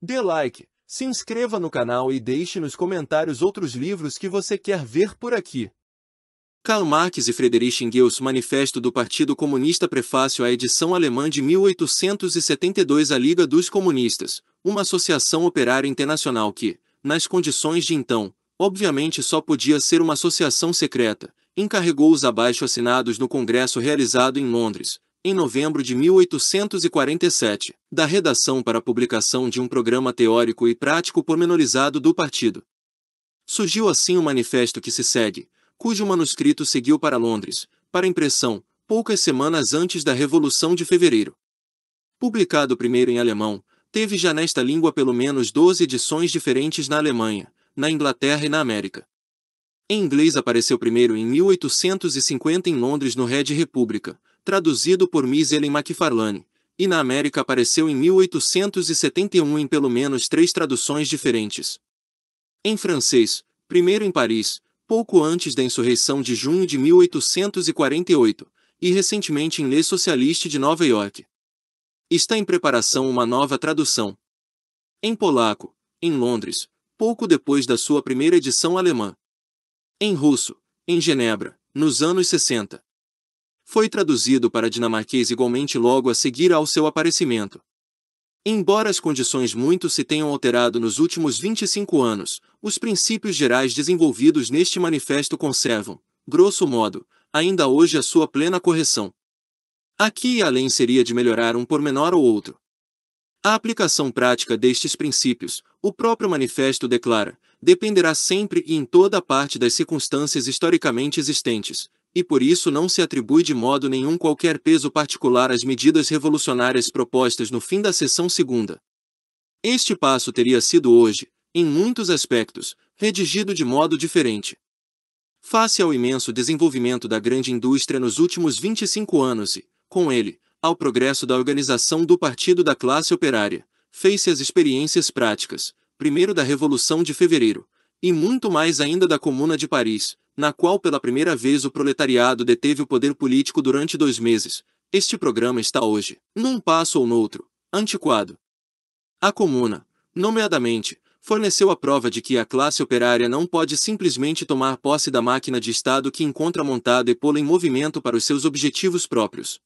Dê like, se inscreva no canal e deixe nos comentários outros livros que você quer ver por aqui. Karl Marx e Friedrich Engels, Manifesto do Partido Comunista, prefácio à edição alemã de 1872. A Liga dos Comunistas, uma associação operária internacional que, nas condições de então, obviamente só podia ser uma associação secreta, encarregou os abaixo-assinados no congresso realizado em Londres, em novembro de 1847, da redação para a publicação de um programa teórico e prático pormenorizado do partido. Surgiu assim o manifesto que se segue, cujo manuscrito seguiu para Londres, para impressão, poucas semanas antes da Revolução de Fevereiro. Publicado primeiro em alemão, teve já nesta língua pelo menos 12 edições diferentes na Alemanha, na Inglaterra e na América. Em inglês apareceu primeiro em 1850 em Londres no Red Republica, traduzido por Miss Ellen Macfarlane, e na América apareceu em 1871 em pelo menos 3 traduções diferentes. Em francês, primeiro em Paris, pouco antes da insurreição de junho de 1848, e recentemente em Le Socialiste de Nova York. Está em preparação uma nova tradução. Em polaco, em Londres, pouco depois da sua primeira edição alemã. Em russo, em Genebra, nos anos 60. Foi traduzido para dinamarquês igualmente logo a seguir ao seu aparecimento. Embora as condições muito se tenham alterado nos últimos 25 anos, os princípios gerais desenvolvidos neste manifesto conservam, grosso modo, ainda hoje a sua plena correção. Aqui e além seria de melhorar um pormenor ou outro. A aplicação prática destes princípios, o próprio manifesto declara, dependerá sempre e em toda parte das circunstâncias historicamente existentes, e por isso não se atribui de modo nenhum qualquer peso particular às medidas revolucionárias propostas no fim da seção segunda. Este passo teria sido hoje, em muitos aspectos, redigido de modo diferente. Face ao imenso desenvolvimento da grande indústria nos últimos 25 anos e, com ele, ao progresso da organização do partido da classe operária, fez-se as experiências práticas, primeiro da Revolução de Fevereiro, e muito mais ainda da Comuna de Paris, na qual pela primeira vez o proletariado deteve o poder político durante 2 meses. Este programa está hoje, num passo ou noutro, antiquado. A Comuna, nomeadamente, forneceu a prova de que a classe operária não pode simplesmente tomar posse da máquina de Estado que encontra montada e pô-la em movimento para os seus objetivos próprios.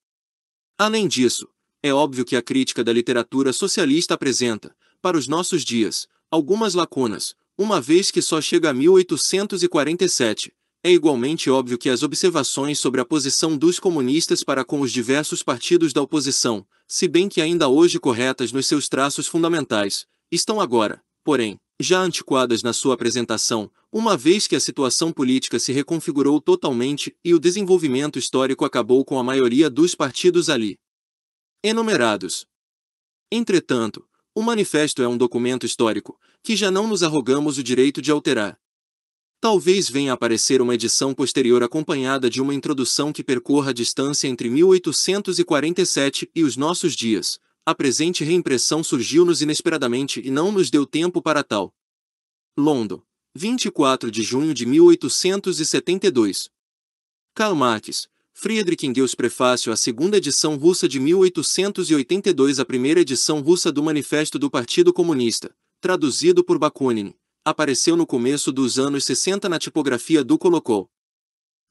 Além disso, é óbvio que a crítica da literatura socialista apresenta, para os nossos dias, algumas lacunas, uma vez que só chega a 1847. É igualmente óbvio que as observações sobre a posição dos comunistas para com os diversos partidos da oposição, se bem que ainda hoje corretas nos seus traços fundamentais, estão agora, porém, já antiquadas na sua apresentação, uma vez que a situação política se reconfigurou totalmente e o desenvolvimento histórico acabou com a maioria dos partidos ali enumerados. Entretanto, o manifesto é um documento histórico, que já não nos arrogamos o direito de alterar. Talvez venha a aparecer uma edição posterior acompanhada de uma introdução que percorra a distância entre 1847 e os nossos dias. A presente reimpressão surgiu-nos inesperadamente e não nos deu tempo para tal. London, 24 de junho de 1872. Karl Marx, Friedrich Engels. Prefácio à segunda edição russa de 1882. A primeira edição russa do Manifesto do Partido Comunista, traduzido por Bakunin, apareceu no começo dos anos 60 na tipografia do Kolokol.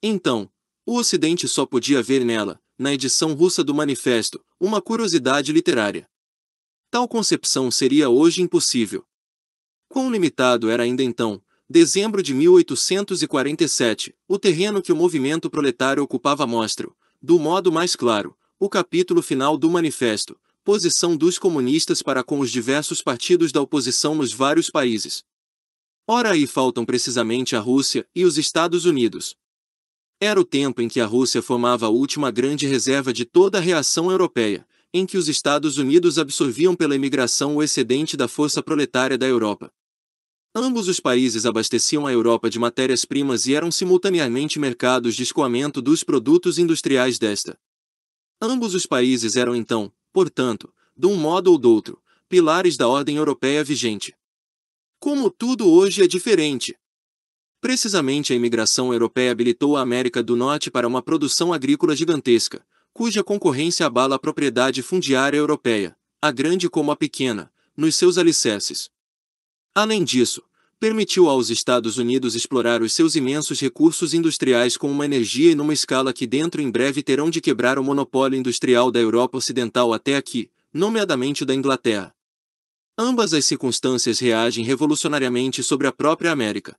Então, o Ocidente só podia ver nela, na edição russa do Manifesto, uma curiosidade literária. Tal concepção seria hoje impossível. Quão limitado era ainda então, dezembro de 1847, o terreno que o movimento proletário ocupava mostra, do modo mais claro, o capítulo final do Manifesto, posição dos comunistas para com os diversos partidos da oposição nos vários países. Ora aí faltam precisamente a Rússia e os Estados Unidos. Era o tempo em que a Rússia formava a última grande reserva de toda a reação europeia, em que os Estados Unidos absorviam pela imigração o excedente da força proletária da Europa. Ambos os países abasteciam a Europa de matérias-primas e eram simultaneamente mercados de escoamento dos produtos industriais desta. Ambos os países eram então, portanto, de um modo ou do outro, pilares da ordem europeia vigente. Como tudo hoje é diferente. Precisamente a imigração europeia habilitou a América do Norte para uma produção agrícola gigantesca, cuja concorrência abala a propriedade fundiária europeia, a grande como a pequena, nos seus alicerces. Além disso, permitiu aos Estados Unidos explorar os seus imensos recursos industriais com uma energia e numa escala que dentro em breve terão de quebrar o monopólio industrial da Europa Ocidental até aqui, nomeadamente da Inglaterra. Ambas as circunstâncias reagem revolucionariamente sobre a própria América.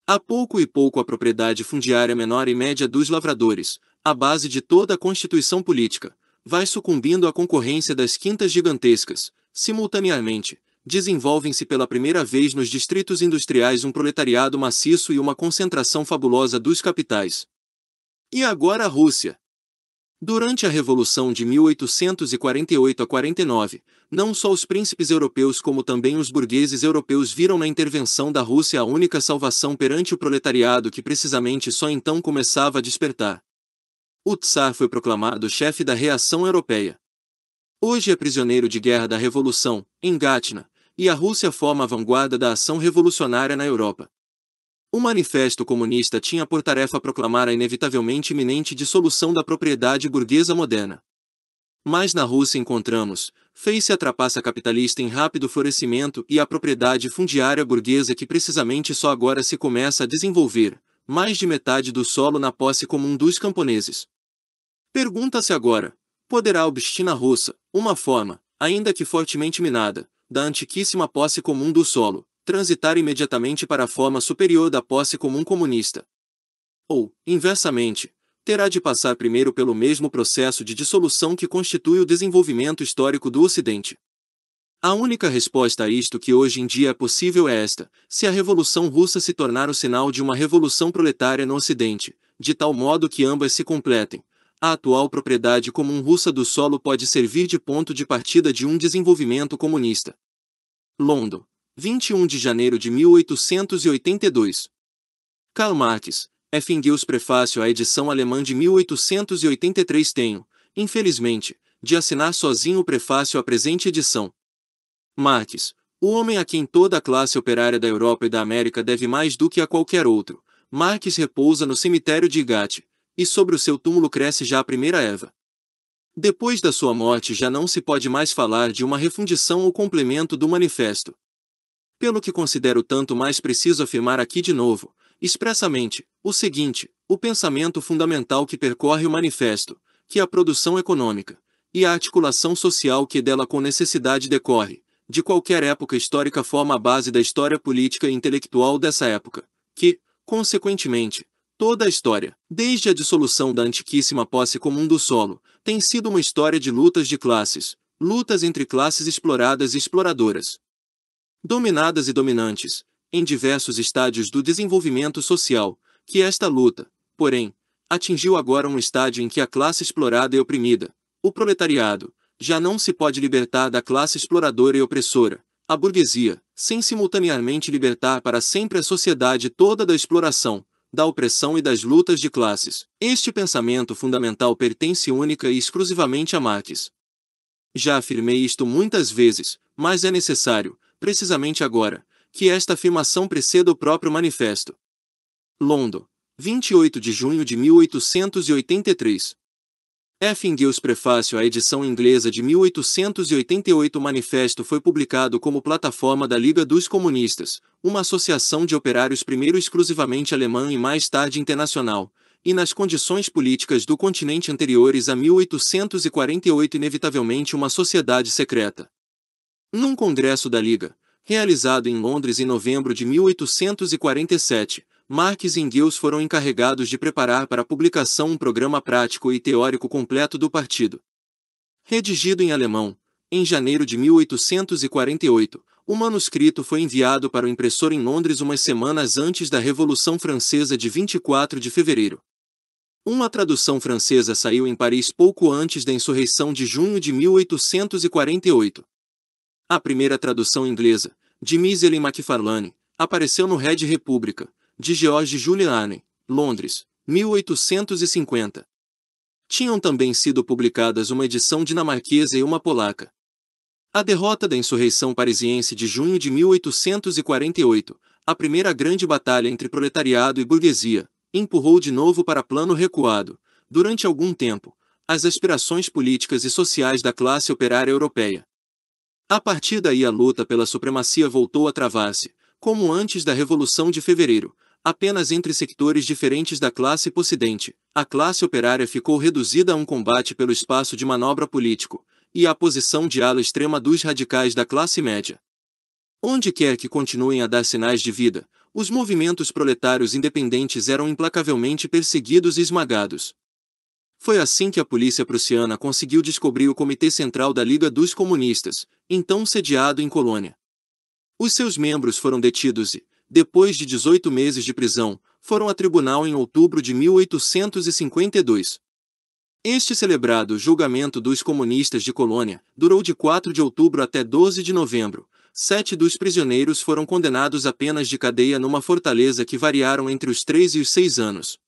A pouco e pouco a propriedade fundiária menor e média dos lavradores, a base de toda a constituição política, vai sucumbindo à concorrência das quintas gigantescas. Simultaneamente, desenvolvem-se pela primeira vez nos distritos industriais um proletariado maciço e uma concentração fabulosa dos capitais. E agora a Rússia. Durante a Revolução de 1848 a 49, não só os príncipes europeus como também os burgueses europeus viram na intervenção da Rússia a única salvação perante o proletariado que precisamente só então começava a despertar. O Tsar foi proclamado chefe da reação europeia. Hoje é prisioneiro de guerra da Revolução, em Gatna, e a Rússia forma a vanguarda da ação revolucionária na Europa. O Manifesto Comunista tinha por tarefa proclamar a inevitavelmente iminente dissolução da propriedade burguesa moderna. Mas na Rússia encontramos, fez-se a trapaça capitalista em rápido florescimento e a propriedade fundiária burguesa que precisamente só agora se começa a desenvolver, mais de metade do solo na posse comum dos camponeses. Pergunta-se agora, poderá a obstina russa, uma forma, ainda que fortemente minada, da antiquíssima posse comum do solo, transitar imediatamente para a forma superior da posse comum comunista? Ou, inversamente, terá de passar primeiro pelo mesmo processo de dissolução que constitui o desenvolvimento histórico do Ocidente? A única resposta a isto que hoje em dia é possível é esta: se a Revolução Russa se tornar o sinal de uma revolução proletária no Ocidente, de tal modo que ambas se completem, a atual propriedade comum russa do solo pode servir de ponto de partida de um desenvolvimento comunista. Londres, 21 de janeiro de 1882. Karl Marx, F. Engels. Prefácio à edição alemã de 1883. Tenho, infelizmente, de assinar sozinho o prefácio à presente edição. Marx, o homem a quem toda a classe operária da Europa e da América deve mais do que a qualquer outro. Marx repousa no cemitério de Highgate, e sobre o seu túmulo cresce já a primeira erva. Depois da sua morte já não se pode mais falar de uma refundição ou complemento do manifesto. Pelo que considero tanto mais preciso afirmar aqui de novo, expressamente, o seguinte: o pensamento fundamental que percorre o manifesto, que a produção econômica, e a articulação social que dela com necessidade decorre, de qualquer época histórica forma a base da história política e intelectual dessa época, que, consequentemente, toda a história, desde a dissolução da antiquíssima posse comum do solo, tem sido uma história de lutas de classes, lutas entre classes exploradas e exploradoras, dominadas e dominantes, em diversos estádios do desenvolvimento social, que esta luta, porém, atingiu agora um estádio em que a classe explorada e oprimida, o proletariado, já não se pode libertar da classe exploradora e opressora, a burguesia, sem simultaneamente libertar para sempre a sociedade toda da exploração, da opressão e das lutas de classes. Este pensamento fundamental pertence única e exclusivamente a Marx. Já afirmei isto muitas vezes, mas é necessário, precisamente agora, que esta afirmação preceda o próprio manifesto. Londres, 28 de junho de 1883. F. Engels. Prefácio à edição inglesa de 1888. O manifesto foi publicado como plataforma da Liga dos Comunistas, uma associação de operários primeiro exclusivamente alemã e mais tarde internacional, e nas condições políticas do continente anteriores a 1848 inevitavelmente uma sociedade secreta. Num congresso da Liga, realizado em Londres em novembro de 1847, Marx e Engels foram encarregados de preparar para publicação um programa prático e teórico completo do partido. Redigido em alemão, em janeiro de 1848, o manuscrito foi enviado para o impressor em Londres umas semanas antes da Revolução Francesa de 24 de fevereiro. Uma tradução francesa saiu em Paris pouco antes da insurreição de junho de 1848. A primeira tradução inglesa, de Miss Ellen Macfarlane, apareceu no Red República, de George Julian, Londres, 1850. Tinham também sido publicadas uma edição dinamarquesa e uma polaca. A derrota da insurreição parisiense de junho de 1848, a primeira grande batalha entre proletariado e burguesia, empurrou de novo para plano recuado, durante algum tempo, as aspirações políticas e sociais da classe operária europeia. A partir daí a luta pela supremacia voltou a travar-se, como antes da Revolução de Fevereiro, apenas entre sectores diferentes da classe possidente. A classe operária ficou reduzida a um combate pelo espaço de manobra político, e à posição de ala extrema dos radicais da classe média. Onde quer que continuem a dar sinais de vida, os movimentos proletários independentes eram implacavelmente perseguidos e esmagados. Foi assim que a polícia prussiana conseguiu descobrir o Comitê Central da Liga dos Comunistas, então sediado em Colônia. Os seus membros foram detidos e, depois de 18 meses de prisão, foram a tribunal em outubro de 1852. Este celebrado julgamento dos comunistas de Colônia durou de 4 de outubro até 12 de novembro. 7 dos prisioneiros foram condenados a penas de cadeia numa fortaleza que variaram entre os 3 e os 6 anos.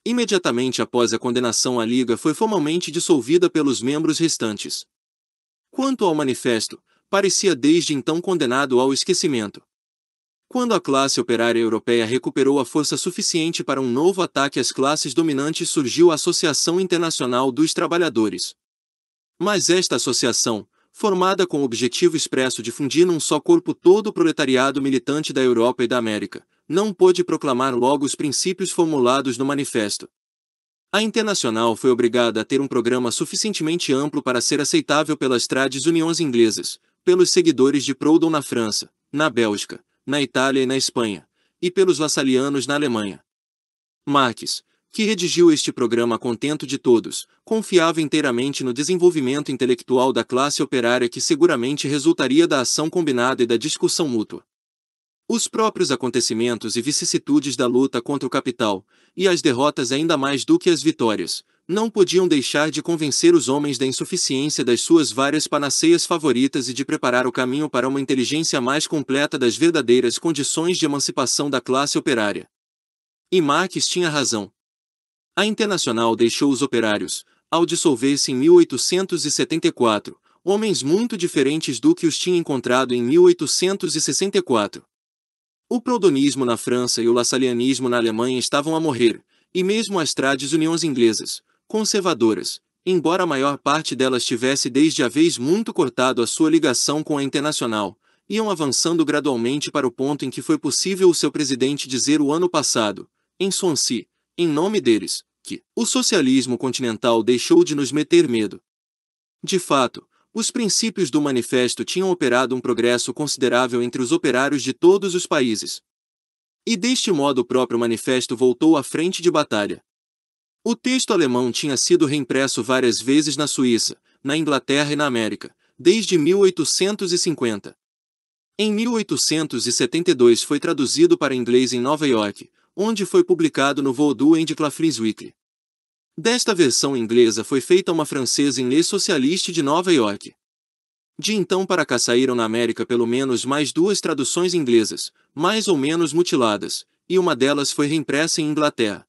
Imediatamente após a condenação, a Liga foi formalmente dissolvida pelos membros restantes. Quanto ao manifesto, parecia desde então condenado ao esquecimento. Quando a classe operária europeia recuperou a força suficiente para um novo ataque às classes dominantes, surgiu a Associação Internacional dos Trabalhadores. Mas esta associação, formada com o objetivo expresso de fundir num só corpo todo o proletariado militante da Europa e da América, não pôde proclamar logo os princípios formulados no manifesto. A Internacional foi obrigada a ter um programa suficientemente amplo para ser aceitável pelas trades uniões inglesas, pelos seguidores de Proudhon na França, na Bélgica, na Itália e na Espanha, e pelos wassalianos na Alemanha. Marx, que redigiu este programa a contento de todos, confiava inteiramente no desenvolvimento intelectual da classe operária, que seguramente resultaria da ação combinada e da discussão mútua. Os próprios acontecimentos e vicissitudes da luta contra o capital, e as derrotas ainda mais do que as vitórias, não podiam deixar de convencer os homens da insuficiência das suas várias panaceias favoritas e de preparar o caminho para uma inteligência mais completa das verdadeiras condições de emancipação da classe operária. E Marx tinha razão. A Internacional deixou os operários, ao dissolver-se em 1874, homens muito diferentes do que os tinha encontrado em 1864. O proudonismo na França e o lassalianismo na Alemanha estavam a morrer, e mesmo as trades uniões inglesas, conservadoras, embora a maior parte delas tivesse desde a vez muito cortado a sua ligação com a Internacional, iam avançando gradualmente para o ponto em que foi possível o seu presidente dizer o ano passado, em Swansea, em nome deles, que o socialismo continental deixou de nos meter medo. De fato, os princípios do manifesto tinham operado um progresso considerável entre os operários de todos os países. E deste modo o próprio manifesto voltou à frente de batalha. O texto alemão tinha sido reimpresso várias vezes na Suíça, na Inglaterra e na América, desde 1850. Em 1872 foi traduzido para inglês em Nova York, onde foi publicado no Vodou and Claflin's Weekly. Desta versão inglesa foi feita uma francesa em Le Socialiste de Nova York. De então para cá saíram na América pelo menos mais 2 traduções inglesas, mais ou menos mutiladas, e uma delas foi reimpressa em Inglaterra.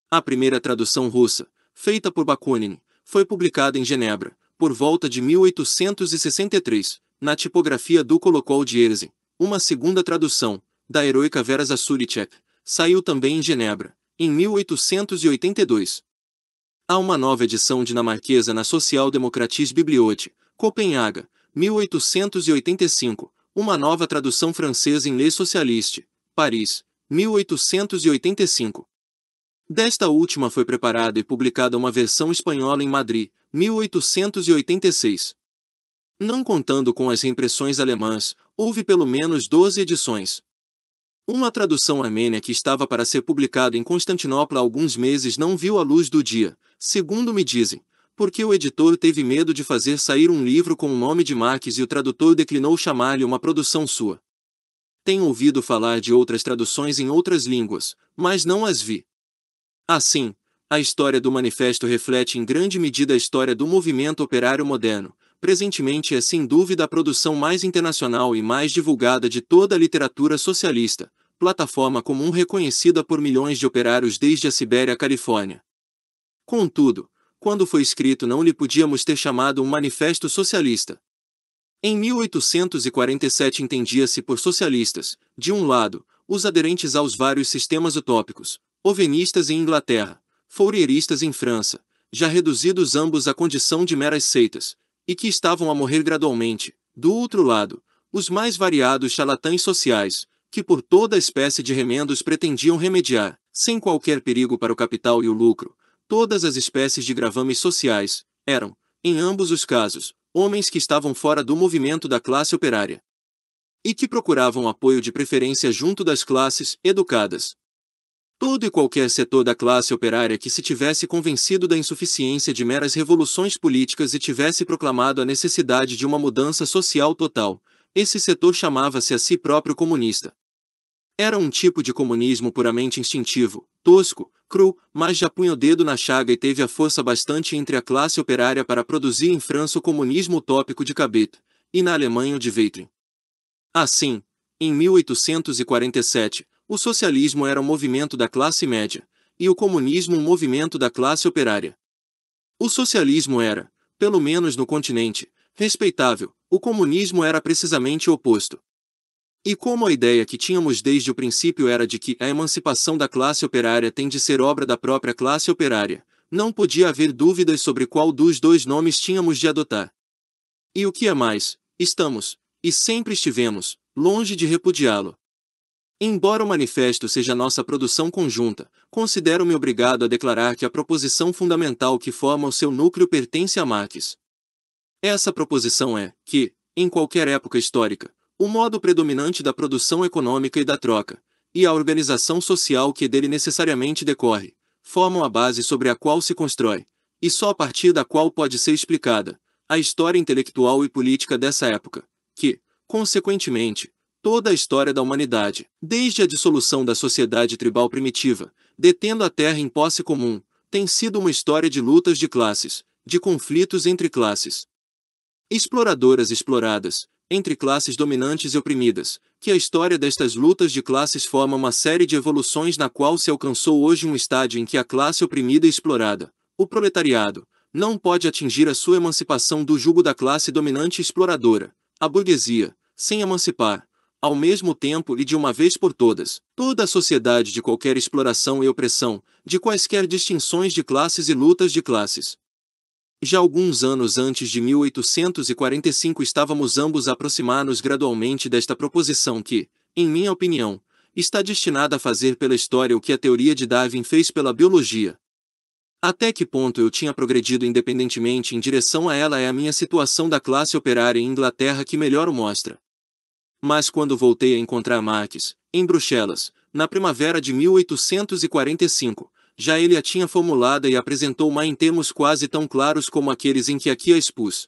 A primeira tradução russa, feita por Bakunin, foi publicada em Genebra, por volta de 1863, na tipografia do Kolokol de Erzin. Uma segunda tradução, da heroica Vera Zasulicek, saiu também em Genebra, em 1882. Há uma nova edição dinamarquesa na Social Democratie Bibliothek, Copenhaga, 1885, uma nova tradução francesa em Le Socialiste, Paris, 1885. Desta última foi preparada e publicada uma versão espanhola em Madrid, 1886. Não contando com as reimpressões alemãs, houve pelo menos 12 edições. Uma tradução armênia que estava para ser publicada em Constantinopla há alguns meses não viu a luz do dia, segundo me dizem, porque o editor teve medo de fazer sair um livro com o nome de Marx e o tradutor declinou chamar-lhe uma produção sua. Tenho ouvido falar de outras traduções em outras línguas, mas não as vi. Assim, a história do manifesto reflete em grande medida a história do movimento operário moderno. Presentemente é sem dúvida a produção mais internacional e mais divulgada de toda a literatura socialista, plataforma comum reconhecida por milhões de operários desde a Sibéria à Califórnia. Contudo, quando foi escrito não lhe podíamos ter chamado um manifesto socialista. Em 1847 entendia-se por socialistas, de um lado, os aderentes aos vários sistemas utópicos, ovenistas em Inglaterra, fourieristas em França, já reduzidos ambos à condição de meras seitas, e que estavam a morrer gradualmente, do outro lado, os mais variados charlatães sociais, que por toda espécie de remendos pretendiam remediar, sem qualquer perigo para o capital e o lucro, todas as espécies de gravames sociais, eram, em ambos os casos, homens que estavam fora do movimento da classe operária e que procuravam apoio de preferência junto das classes educadas. Todo e qualquer setor da classe operária que se tivesse convencido da insuficiência de meras revoluções políticas e tivesse proclamado a necessidade de uma mudança social total, esse setor chamava-se a si próprio comunista. Era um tipo de comunismo puramente instintivo, tosco, cru, mas já punha o dedo na chaga e teve a força bastante entre a classe operária para produzir em França o comunismo utópico de Cabet, e na Alemanha o de Weitring. Assim, em 1847, o socialismo era um movimento da classe média, e o comunismo um movimento da classe operária. O socialismo era, pelo menos no continente, respeitável, o comunismo era precisamente o oposto. E como a ideia que tínhamos desde o princípio era de que a emancipação da classe operária tem de ser obra da própria classe operária, não podia haver dúvidas sobre qual dos dois nomes tínhamos de adotar. E o que é mais, estamos, e sempre estivemos, longe de repudiá-lo. Embora o manifesto seja nossa produção conjunta, considero-me obrigado a declarar que a proposição fundamental que forma o seu núcleo pertence a Marx. Essa proposição é, que, em qualquer época histórica, o modo predominante da produção econômica e da troca, e a organização social que dele necessariamente decorre, formam a base sobre a qual se constrói, e só a partir da qual pode ser explicada, a história intelectual e política dessa época, que, consequentemente, toda a história da humanidade, desde a dissolução da sociedade tribal primitiva, detendo a terra em posse comum, tem sido uma história de lutas de classes, de conflitos entre classes exploradoras e exploradas, entre classes dominantes e oprimidas, que a história destas lutas de classes forma uma série de evoluções na qual se alcançou hoje um estágio em que a classe oprimida e explorada, o proletariado, não pode atingir a sua emancipação do jugo da classe dominante e exploradora, a burguesia, sem emancipar, ao mesmo tempo e de uma vez por todas, toda a sociedade de qualquer exploração e opressão, de quaisquer distinções de classes e lutas de classes. Já alguns anos antes de 1845 estávamos ambos a aproximar-nos gradualmente desta proposição que, em minha opinião, está destinada a fazer pela história o que a teoria de Darwin fez pela biologia. Até que ponto eu tinha progredido independentemente em direção a ela é a minha situação da classe operária em Inglaterra que melhor o mostra. Mas quando voltei a encontrar Marx, em Bruxelas, na primavera de 1845, já ele a tinha formulada e apresentou-ma em termos quase tão claros como aqueles em que aqui a expus.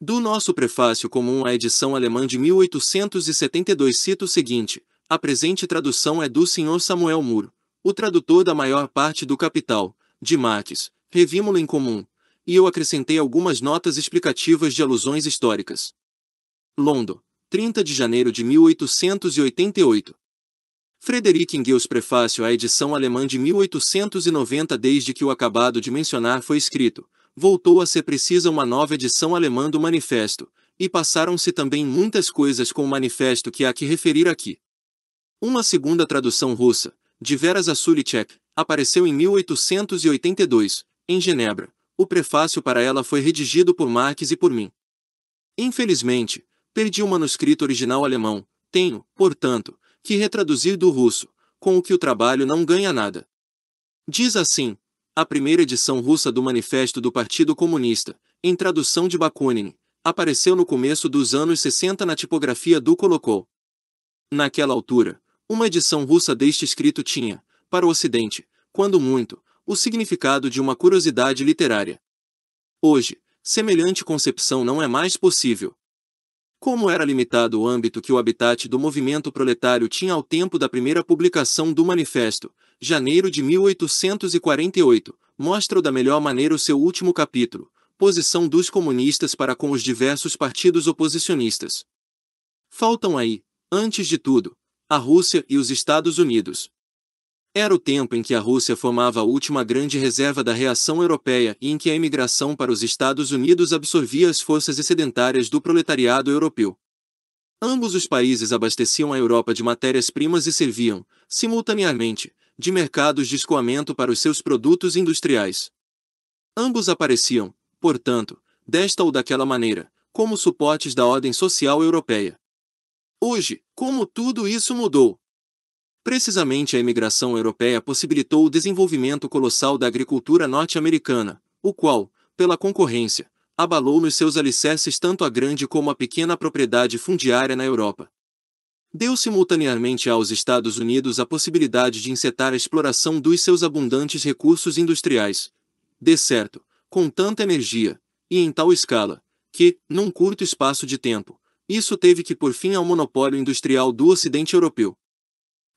Do nosso prefácio comum à edição alemã de 1872 cito o seguinte: a presente tradução é do Sr. Samuel Moore, o tradutor da maior parte do Capital, de Marx, revimo-lo em comum, e eu acrescentei algumas notas explicativas de alusões históricas. London, 30 de janeiro de 1888. Frederick Engels. Prefácio à edição alemã de 1890. Desde que o acabado de mencionar foi escrito, voltou a ser precisa uma nova edição alemã do manifesto, e passaram-se também muitas coisas com o manifesto que há que referir aqui. Uma segunda tradução russa, de Vera Zasulicek, apareceu em 1882, em Genebra. O prefácio para ela foi redigido por Marx e por mim. Infelizmente, perdi o manuscrito original alemão, tenho, portanto, que retraduzir do russo, com o que o trabalho não ganha nada. Diz assim: a primeira edição russa do Manifesto do Partido Comunista, em tradução de Bakunin, apareceu no começo dos anos 60 na tipografia do Kolokol. Naquela altura, uma edição russa deste escrito tinha, para o Ocidente, quando muito, o significado de uma curiosidade literária. Hoje, semelhante concepção não é mais possível. Como era limitado o âmbito que o habitat do movimento proletário tinha ao tempo da primeira publicação do Manifesto, janeiro de 1848, mostra da melhor maneira o seu último capítulo, posição dos comunistas para com os diversos partidos oposicionistas. Faltam aí, antes de tudo, a Rússia e os Estados Unidos. Era o tempo em que a Rússia formava a última grande reserva da reação europeia e em que a imigração para os Estados Unidos absorvia as forças excedentárias do proletariado europeu. Ambos os países abasteciam a Europa de matérias-primas e serviam, simultaneamente, de mercados de escoamento para os seus produtos industriais. Ambos apareciam, portanto, desta ou daquela maneira, como suportes da ordem social europeia. Hoje, como tudo isso mudou? Precisamente a imigração europeia possibilitou o desenvolvimento colossal da agricultura norte-americana, o qual, pela concorrência, abalou nos seus alicerces tanto a grande como a pequena propriedade fundiária na Europa. Deu simultaneamente aos Estados Unidos a possibilidade de encetar a exploração dos seus abundantes recursos industriais. De certo, com tanta energia, e em tal escala, que, num curto espaço de tempo, isso teve que pôr fim ao monopólio industrial do Ocidente europeu.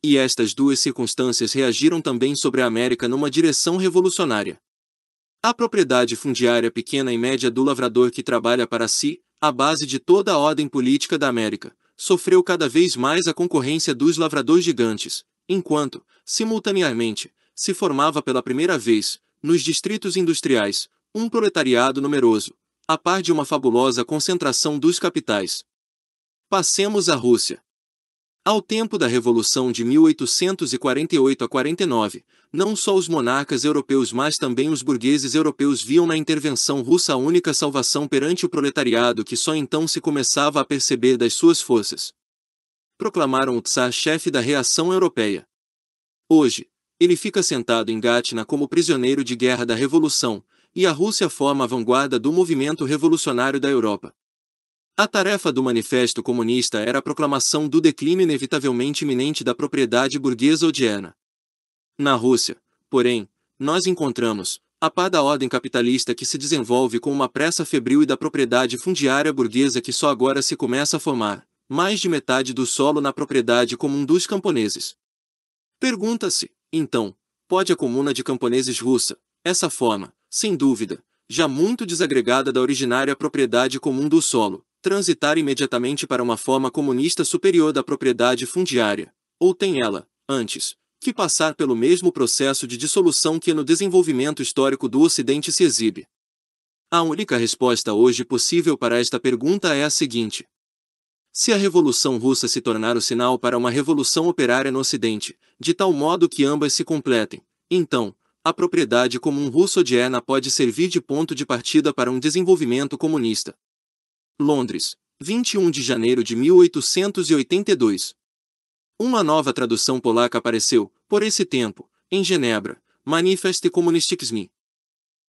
E estas duas circunstâncias reagiram também sobre a América numa direção revolucionária. A propriedade fundiária pequena e média do lavrador que trabalha para si, a base de toda a ordem política da América, sofreu cada vez mais a concorrência dos lavradores gigantes, enquanto, simultaneamente, se formava pela primeira vez, nos distritos industriais, um proletariado numeroso, a par de uma fabulosa concentração dos capitais. Passemos à Rússia. Ao tempo da Revolução de 1848 a 49, não só os monarcas europeus mas também os burgueses europeus viam na intervenção russa a única salvação perante o proletariado que só então se começava a perceber das suas forças. Proclamaram o Tsar chefe da reação europeia. Hoje, ele fica sentado em Gatna como prisioneiro de guerra da Revolução, e a Rússia forma a vanguarda do movimento revolucionário da Europa. A tarefa do Manifesto Comunista era a proclamação do declínio inevitavelmente iminente da propriedade burguesa odierna. Na Rússia, porém, nós encontramos, a par da ordem capitalista que se desenvolve com uma pressa febril e da propriedade fundiária burguesa que só agora se começa a formar, mais de metade do solo na propriedade comum dos camponeses. Pergunta-se, então, pode a comuna de camponeses russa, essa forma, sem dúvida, já muito desagregada da originária propriedade comum do solo, transitar imediatamente para uma forma comunista superior da propriedade fundiária, ou tem ela, antes, que passar pelo mesmo processo de dissolução que no desenvolvimento histórico do Ocidente se exibe? A única resposta hoje possível para esta pergunta é a seguinte. Se a Revolução Russa se tornar o sinal para uma revolução operária no Ocidente, de tal modo que ambas se completem, então, a propriedade comum russo-odierna pode servir de ponto de partida para um desenvolvimento comunista. Londres, 21 de janeiro de 1882. Uma nova tradução polaca apareceu, por esse tempo, em Genebra, Manifeste Kommunistisme.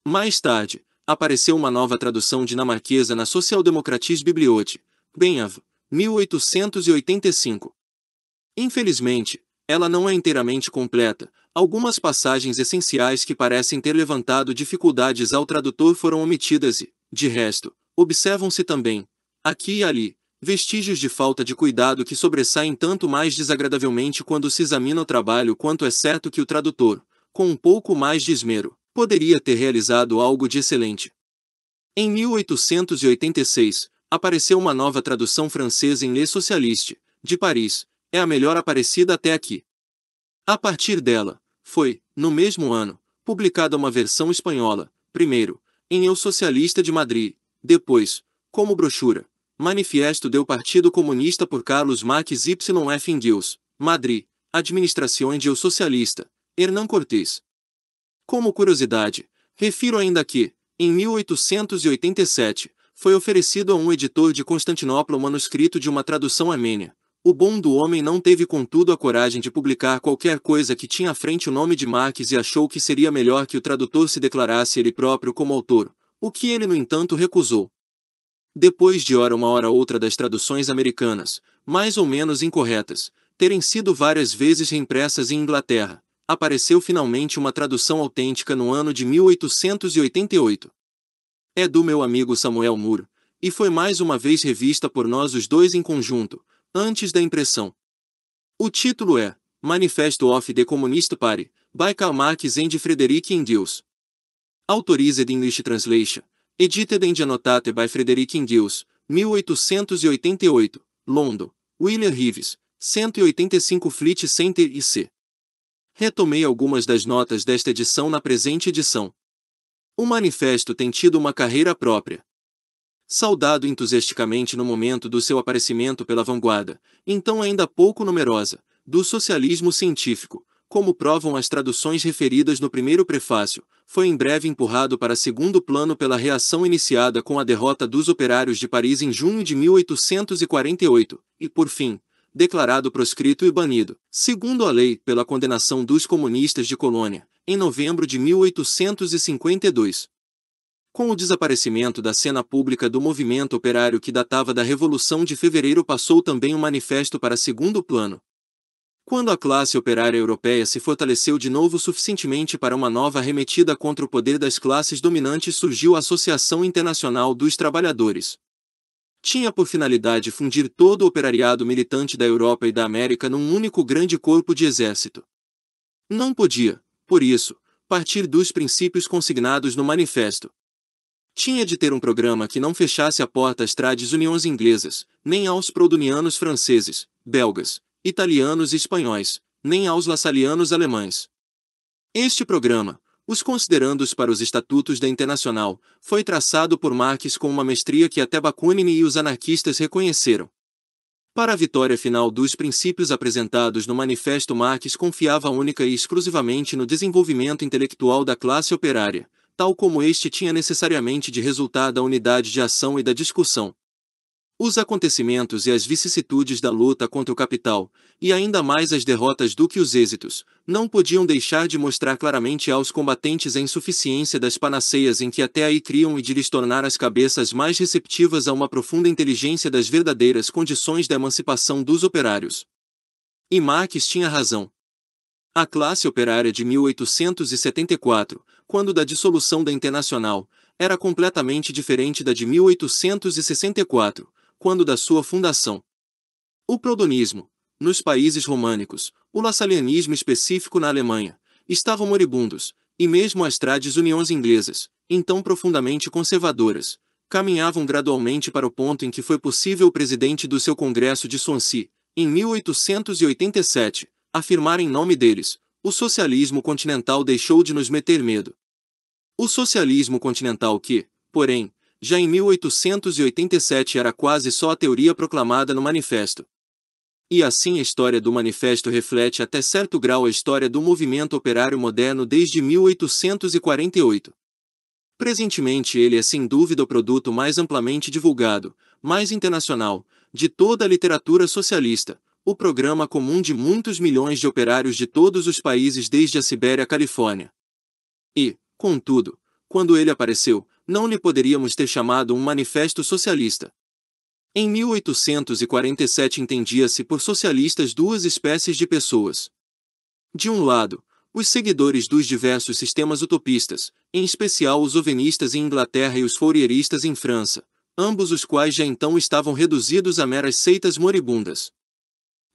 Mais tarde, apareceu uma nova tradução dinamarquesa na Socialdemokratiske Bibliotek, Benhav, 1885. Infelizmente, ela não é inteiramente completa. Algumas passagens essenciais que parecem ter levantado dificuldades ao tradutor foram omitidas e, de resto, observam-se também, aqui e ali, vestígios de falta de cuidado que sobressaem tanto mais desagradavelmente quando se examina o trabalho quanto é certo que o tradutor, com um pouco mais de esmero, poderia ter realizado algo de excelente. Em 1886, apareceu uma nova tradução francesa em Le Socialiste, de Paris, é a melhor aparecida até aqui. A partir dela, foi, no mesmo ano, publicada uma versão espanhola, primeiro, em El Socialista de Madrid, depois, como brochura, Manifiesto do Partido Comunista por Carlos Marx YF Engels, Madrid, Administração de El Socialista, Hernán Cortés. Como curiosidade, refiro ainda que, em 1887, foi oferecido a um editor de Constantinopla o manuscrito de uma tradução armênia. O bom do homem não teve contudo a coragem de publicar qualquer coisa que tinha à frente o nome de Marx e achou que seria melhor que o tradutor se declarasse ele próprio como autor, o que ele no entanto recusou. Depois de ora uma hora outra das traduções americanas, mais ou menos incorretas, terem sido várias vezes reimpressas em Inglaterra, apareceu finalmente uma tradução autêntica no ano de 1888. É do meu amigo Samuel Moore, e foi mais uma vez revista por nós os dois em conjunto, antes da impressão. O título é Manifesto of the Communist Party, by Karl Marx and Frederick Engels. Authorized English Translation, edited and annotated by Frederick Engels, 1888, London, William Reeves, 185 Fleet Center IC. Retomei algumas das notas desta edição na presente edição. O manifesto tem tido uma carreira própria. Saudado entusiasticamente no momento do seu aparecimento pela vanguarda, então ainda pouco numerosa, do socialismo científico, como provam as traduções referidas no primeiro prefácio, foi em breve empurrado para segundo plano pela reação iniciada com a derrota dos operários de Paris em junho de 1848, e, por fim, declarado proscrito e banido, segundo a lei, pela condenação dos comunistas de Colônia, em novembro de 1852. Com o desaparecimento da cena pública do movimento operário que datava da Revolução de Fevereiro, passou também um manifesto para segundo plano. Quando a classe operária europeia se fortaleceu de novo suficientemente para uma nova arremetida contra o poder das classes dominantes, surgiu a Associação Internacional dos Trabalhadores. Tinha por finalidade fundir todo o operariado militante da Europa e da América num único grande corpo de exército. Não podia, por isso, partir dos princípios consignados no manifesto. Tinha de ter um programa que não fechasse a porta às trades uniões inglesas, nem aos proudhonianos franceses, belgas, italianos e espanhóis, nem aos lassalianos alemães. Este programa, os considerandos para os estatutos da Internacional, foi traçado por Marx com uma mestria que até Bakunin e os anarquistas reconheceram. Para a vitória final dos princípios apresentados no manifesto, Marx confiava única e exclusivamente no desenvolvimento intelectual da classe operária, tal como este tinha necessariamente de resultar da unidade de ação e da discussão. Os acontecimentos e as vicissitudes da luta contra o capital, e ainda mais as derrotas do que os êxitos, não podiam deixar de mostrar claramente aos combatentes a insuficiência das panaceias em que até aí criam e de lhes tornar as cabeças mais receptivas a uma profunda inteligência das verdadeiras condições da emancipação dos operários. E Marx tinha razão. A classe operária de 1874, quando da dissolução da Internacional, era completamente diferente da de 1864, quando da sua fundação. O proudhonismo, nos países românicos, o lassalianismo específico na Alemanha, estavam moribundos, e mesmo as trades uniões inglesas, então profundamente conservadoras, caminhavam gradualmente para o ponto em que foi possível o presidente do seu Congresso de Swansea, em 1887, afirmar em nome deles: o socialismo continental deixou de nos meter medo. O socialismo continental que, porém, já em 1887 era quase só a teoria proclamada no manifesto. E assim a história do manifesto reflete até certo grau a história do movimento operário moderno desde 1848. Presentemente ele é sem dúvida o produto mais amplamente divulgado, mais internacional, de toda a literatura socialista, o programa comum de muitos milhões de operários de todos os países desde a Sibéria à Califórnia. E, contudo, quando ele apareceu, não lhe poderíamos ter chamado um manifesto socialista. Em 1847 entendia-se por socialistas duas espécies de pessoas. De um lado, os seguidores dos diversos sistemas utopistas, em especial os ovenistas em Inglaterra e os fourieristas em França, ambos os quais já então estavam reduzidos a meras seitas moribundas.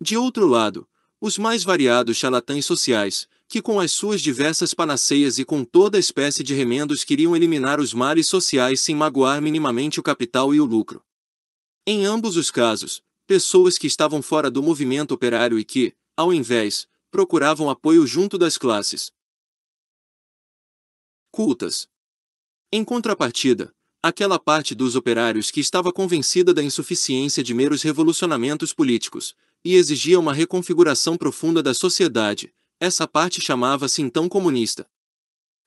De outro lado, os mais variados charlatães sociais, que com as suas diversas panaceias e com toda espécie de remendos queriam eliminar os males sociais sem magoar minimamente o capital e o lucro. Em ambos os casos, pessoas que estavam fora do movimento operário e que, ao invés, procuravam apoio junto das classes cultas. Em contrapartida, aquela parte dos operários que estava convencida da insuficiência de meros revolucionamentos políticos, e exigia uma reconfiguração profunda da sociedade, essa parte chamava-se então comunista.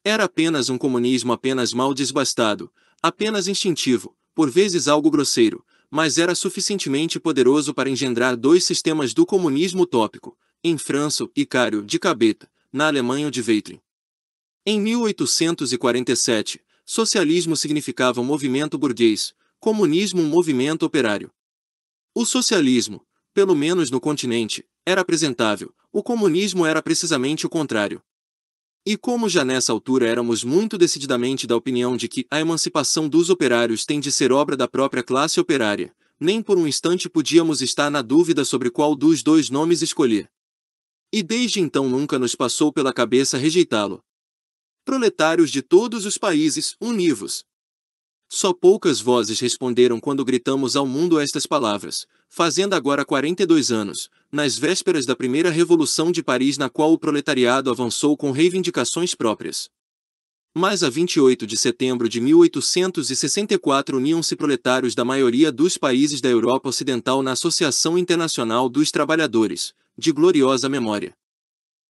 Era apenas um comunismo apenas mal desbastado, apenas instintivo, por vezes algo grosseiro, mas era suficientemente poderoso para engendrar dois sistemas do comunismo utópico, em França, Icário de Cabeta, na Alemanha o de Weitring. Em 1847, socialismo significava um movimento burguês, comunismo um movimento operário. O socialismo, pelo menos no continente, era apresentável, o comunismo era precisamente o contrário. E como já nessa altura éramos muito decididamente da opinião de que a emancipação dos operários tem de ser obra da própria classe operária, nem por um instante podíamos estar na dúvida sobre qual dos dois nomes escolher. E desde então nunca nos passou pela cabeça rejeitá-lo. Proletários de todos os países, univos! Só poucas vozes responderam quando gritamos ao mundo estas palavras, fazendo agora 42 anos, nas vésperas da primeira Revolução de Paris, na qual o proletariado avançou com reivindicações próprias. Mas a 28 de setembro de 1864 uniam-se proletários da maioria dos países da Europa Ocidental na Associação Internacional dos Trabalhadores, de gloriosa memória.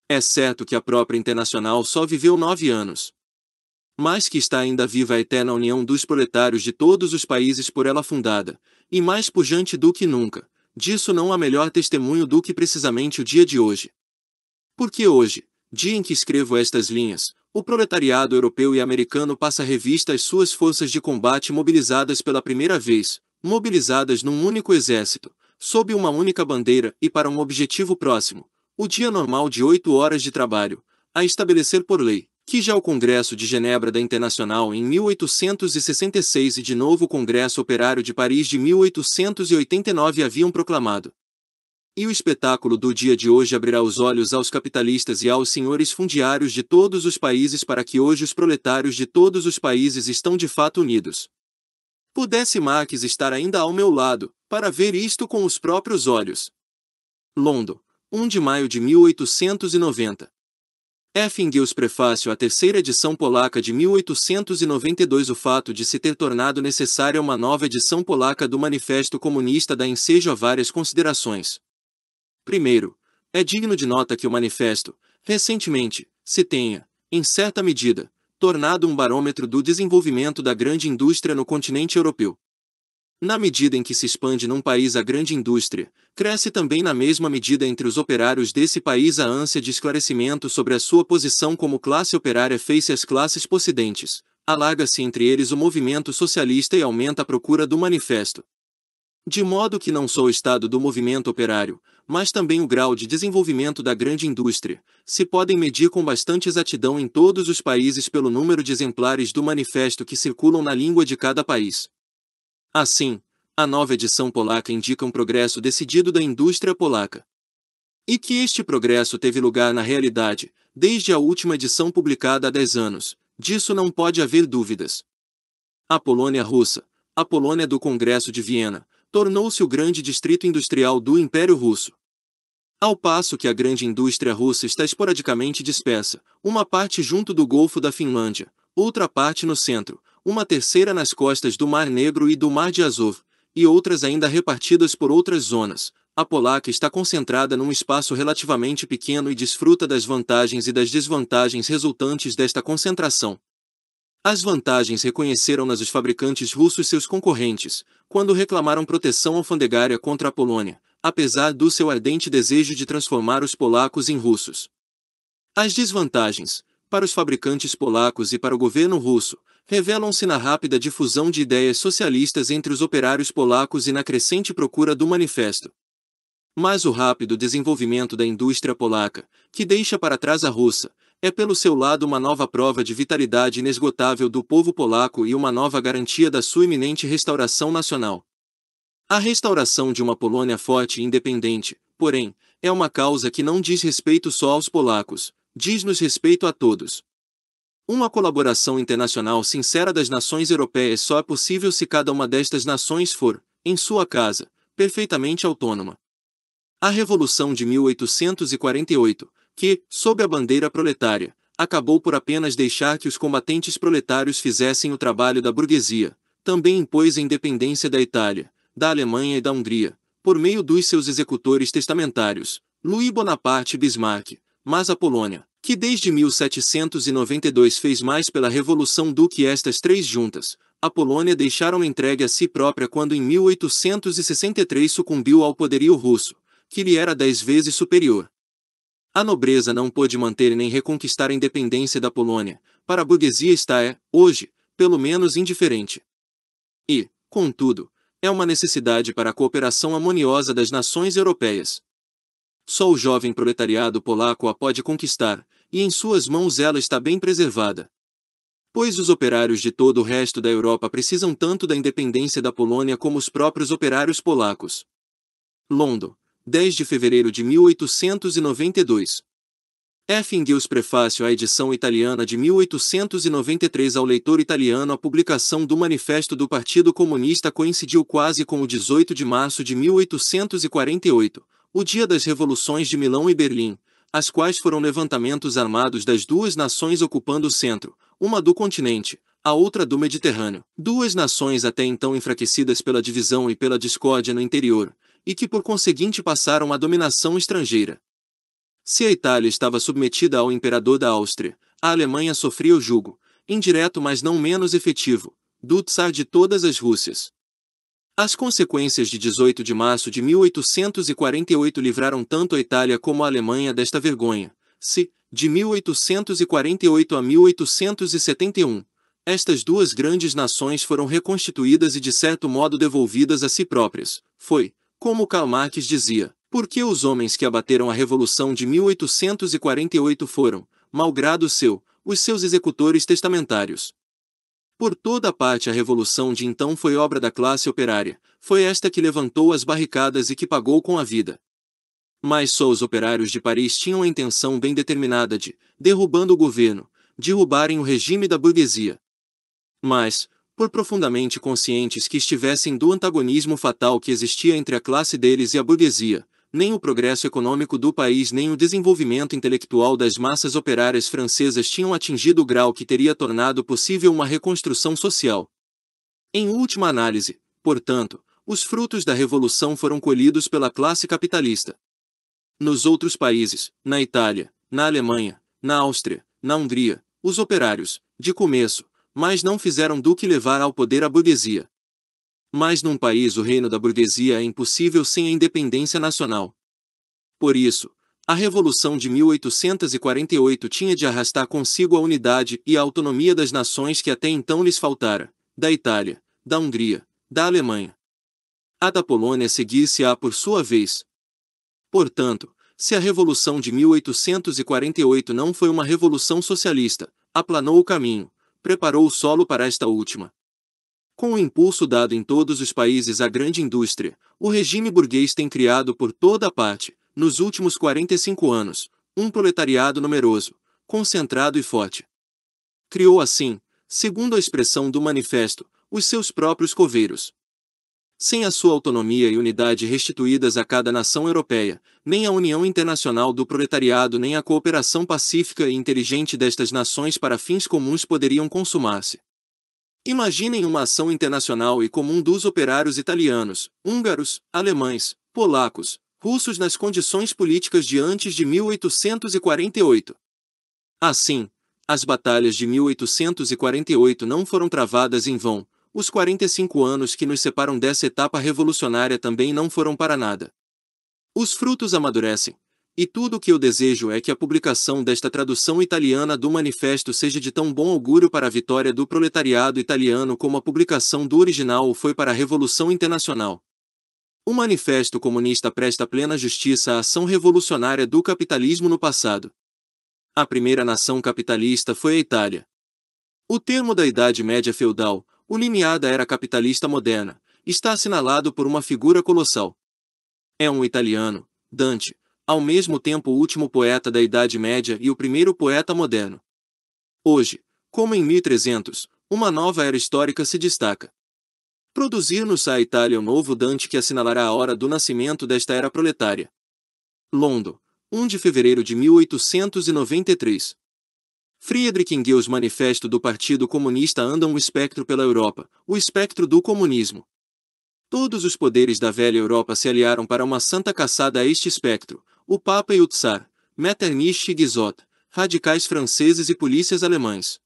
É certo que a própria Internacional só viveu 9 anos. mas que está ainda viva a eterna união dos proletários de todos os países por ela fundada, e mais pujante do que nunca. Disso não há melhor testemunho do que precisamente o dia de hoje. Porque hoje, dia em que escrevo estas linhas, o proletariado europeu e americano passa revista às suas forças de combate mobilizadas pela primeira vez, mobilizadas num único exército, sob uma única bandeira e para um objetivo próximo, o dia normal de 8 horas de trabalho, a estabelecer por lei, que já o Congresso de Genebra da Internacional em 1866 e de novo o Congresso Operário de Paris de 1889 haviam proclamado. E o espetáculo do dia de hoje abrirá os olhos aos capitalistas e aos senhores fundiários de todos os países para que hoje os proletários de todos os países estão de fato unidos. Pudesse Marx estar ainda ao meu lado, para ver isto com os próprios olhos. London, 1 de maio de 1890. F. Engels. Prefácio à terceira edição polaca de 1892. O fato de se ter tornado necessária uma nova edição polaca do Manifesto Comunista dá ensejo a várias considerações. Primeiro, é digno de nota que o manifesto, recentemente, se tenha, em certa medida, tornado um barômetro do desenvolvimento da grande indústria no continente europeu. Na medida em que se expande num país a grande indústria, cresce também na mesma medida entre os operários desse país a ânsia de esclarecimento sobre a sua posição como classe operária face às classes possidentes, alarga-se entre eles o movimento socialista e aumenta a procura do manifesto. De modo que não só o estado do movimento operário, mas também o grau de desenvolvimento da grande indústria, se podem medir com bastante exatidão em todos os países pelo número de exemplares do manifesto que circulam na língua de cada país. Assim, a nova edição polaca indica um progresso decidido da indústria polaca. E que este progresso teve lugar na realidade, desde a última edição publicada há 10 anos, disso não pode haver dúvidas. A Polônia russa, a Polônia do Congresso de Viena, tornou-se o grande distrito industrial do Império Russo. Ao passo que a grande indústria russa está esporadicamente dispersa, uma parte junto do Golfo da Finlândia, outra parte no centro, uma terceira nas costas do Mar Negro e do Mar de Azov, e outras ainda repartidas por outras zonas, a polaca está concentrada num espaço relativamente pequeno e desfruta das vantagens e das desvantagens resultantes desta concentração. As vantagens reconheceram-nas os fabricantes russos seus concorrentes, quando reclamaram proteção alfandegária contra a Polônia, apesar do seu ardente desejo de transformar os polacos em russos. As desvantagens, para os fabricantes polacos e para o governo russo, revelam-se na rápida difusão de ideias socialistas entre os operários polacos e na crescente procura do manifesto. Mas o rápido desenvolvimento da indústria polaca, que deixa para trás a russa, é pelo seu lado uma nova prova de vitalidade inesgotável do povo polaco e uma nova garantia da sua iminente restauração nacional. A restauração de uma Polônia forte e independente, porém, é uma causa que não diz respeito só aos polacos, diz-nos respeito a todos. Uma colaboração internacional sincera das nações europeias só é possível se cada uma destas nações for, em sua casa, perfeitamente autônoma. A Revolução de 1848, que, sob a bandeira proletária, acabou por apenas deixar que os combatentes proletários fizessem o trabalho da burguesia, também impôs a independência da Itália, da Alemanha e da Hungria, por meio dos seus executores testamentários, Louis Bonaparte e Bismarck, mas a Polônia, que desde 1792 fez mais pela Revolução do que estas três juntas, a Polônia deixaram entregue a si própria quando em 1863 sucumbiu ao poderio russo, que lhe era 10 vezes superior. A nobreza não pôde manter nem reconquistar a independência da Polônia, para a burguesia está hoje, pelo menos indiferente. E, contudo, é uma necessidade para a cooperação harmoniosa das nações europeias. Só o jovem proletariado polaco a pode conquistar, e em suas mãos ela está bem preservada. Pois os operários de todo o resto da Europa precisam tanto da independência da Polônia como os próprios operários polacos. London, 10 de fevereiro de 1892. F. Engels. Prefácio à edição italiana de 1893. Ao leitor italiano, a publicação do Manifesto do Partido Comunista coincidiu quase com o 18 de março de 1848, o dia das revoluções de Milão e Berlim, as quais foram levantamentos armados das duas nações ocupando o centro, uma do continente, a outra do Mediterrâneo, duas nações até então enfraquecidas pela divisão e pela discórdia no interior, e que por conseguinte passaram à dominação estrangeira. Se a Itália estava submetida ao imperador da Áustria, a Alemanha sofria o jugo, indireto mas não menos efetivo, do Tsar de todas as Rússias. As consequências de 18 de março de 1848 livraram tanto a Itália como a Alemanha desta vergonha. Se, de 1848 a 1871, estas duas grandes nações foram reconstituídas e de certo modo devolvidas a si próprias, foi, como Karl Marx dizia, porque os homens que abateram a Revolução de 1848 foram, malgrado os seus executores testamentários. Por toda parte a revolução de então foi obra da classe operária, foi esta que levantou as barricadas e que pagou com a vida. Mas só os operários de Paris tinham a intenção bem determinada de, derrubando o governo, derrubarem o regime da burguesia. Mas, por profundamente conscientes que estivessem do antagonismo fatal que existia entre a classe deles e a burguesia, nem o progresso econômico do país nem o desenvolvimento intelectual das massas operárias francesas tinham atingido o grau que teria tornado possível uma reconstrução social. Em última análise, portanto, os frutos da revolução foram colhidos pela classe capitalista. Nos outros países, na Itália, na Alemanha, na Áustria, na Hungria, os operários, de começo, mas não fizeram do que levar ao poder a burguesia. Mas num país o reino da burguesia é impossível sem a independência nacional. Por isso, a Revolução de 1848 tinha de arrastar consigo a unidade e a autonomia das nações que até então lhes faltara, da Itália, da Hungria, da Alemanha. A da Polônia seguir-se-á por sua vez. Portanto, se a Revolução de 1848 não foi uma revolução socialista, aplanou o caminho, preparou o solo para esta última. Com o impulso dado em todos os países à grande indústria, o regime burguês tem criado por toda a parte, nos últimos 45 anos, um proletariado numeroso, concentrado e forte. Criou assim, segundo a expressão do manifesto, os seus próprios coveiros. Sem a sua autonomia e unidade restituídas a cada nação europeia, nem a união internacional do proletariado nem a cooperação pacífica e inteligente destas nações para fins comuns poderiam consumar-se. Imaginem uma ação internacional e comum dos operários italianos, húngaros, alemães, polacos, russos nas condições políticas de antes de 1848. Assim, as batalhas de 1848 não foram travadas em vão, os 45 anos que nos separam dessa etapa revolucionária também não foram para nada. Os frutos amadurecem. E tudo o que eu desejo é que a publicação desta tradução italiana do manifesto seja de tão bom augúrio para a vitória do proletariado italiano como a publicação do original o foi para a Revolução Internacional. O Manifesto Comunista presta plena justiça à ação revolucionária do capitalismo no passado. A primeira nação capitalista foi a Itália. O termo da Idade Média feudal, o limiar da era capitalista moderna, está assinalado por uma figura colossal. É um italiano, Dante, ao mesmo tempo o último poeta da Idade Média e o primeiro poeta moderno. Hoje, como em 1300, uma nova era histórica se destaca. Produzir-nos a Itália o novo Dante que assinalará a hora do nascimento desta era proletária. London, 1 de fevereiro de 1893. Friedrich Engels Manifesto do Partido Comunista anda um espectro pela Europa, o espectro do comunismo. Todos os poderes da velha Europa se aliaram para uma santa caçada a este espectro, o Papa e o Tsar, Metternich e Guizot, radicais franceses e polícias alemães.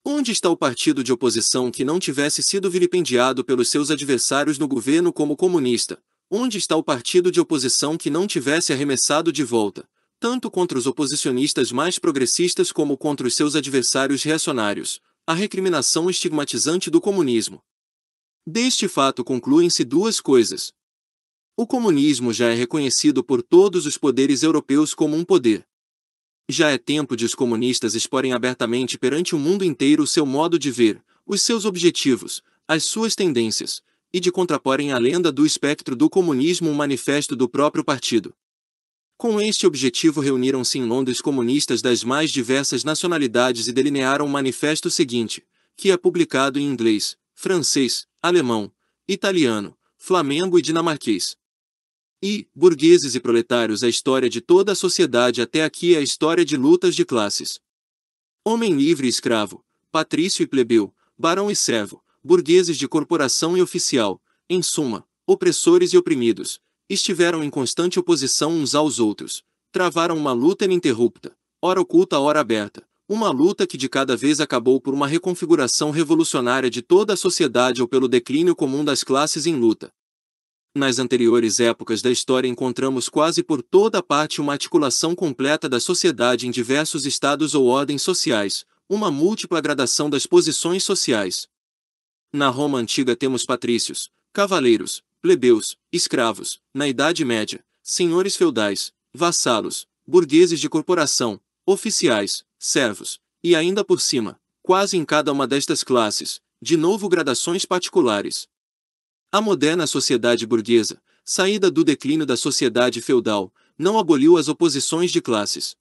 Onde está o partido de oposição que não tivesse sido vilipendiado pelos seus adversários no governo como comunista? Onde está o partido de oposição que não tivesse arremessado de volta, tanto contra os oposicionistas mais progressistas como contra os seus adversários reacionários, a recriminação estigmatizante do comunismo? Deste fato concluem-se duas coisas. O comunismo já é reconhecido por todos os poderes europeus como um poder. Já é tempo de os comunistas exporem abertamente perante o mundo inteiro o seu modo de ver, os seus objetivos, as suas tendências, e de contraporem à lenda do espectro do comunismo um manifesto do próprio partido. Com este objetivo reuniram-se em Londres comunistas das mais diversas nacionalidades e delinearam o manifesto seguinte, que é publicado em inglês, francês, alemão, italiano, flamengo e dinamarquês. E, burgueses e proletários, a história de toda a sociedade até aqui é a história de lutas de classes. Homem livre e escravo, patrício e plebeu, barão e servo, burgueses de corporação e oficial, em suma, opressores e oprimidos, estiveram em constante oposição uns aos outros, travaram uma luta ininterrupta, ora oculta ora aberta, Uma luta que de cada vez acabou por uma reconfiguração revolucionária de toda a sociedade ou pelo declínio comum das classes em luta. Nas anteriores épocas da história encontramos quase por toda parte uma articulação completa da sociedade em diversos estados ou ordens sociais, uma múltipla gradação das posições sociais. Na Roma antiga temos patrícios, cavaleiros, plebeus, escravos, na Idade Média, senhores feudais, vassalos, burgueses de corporação, oficiais, servos, e ainda por cima, quase em cada uma destas classes, de novo gradações particulares. A moderna sociedade burguesa, saída do declínio da sociedade feudal, não aboliu as oposições de classes.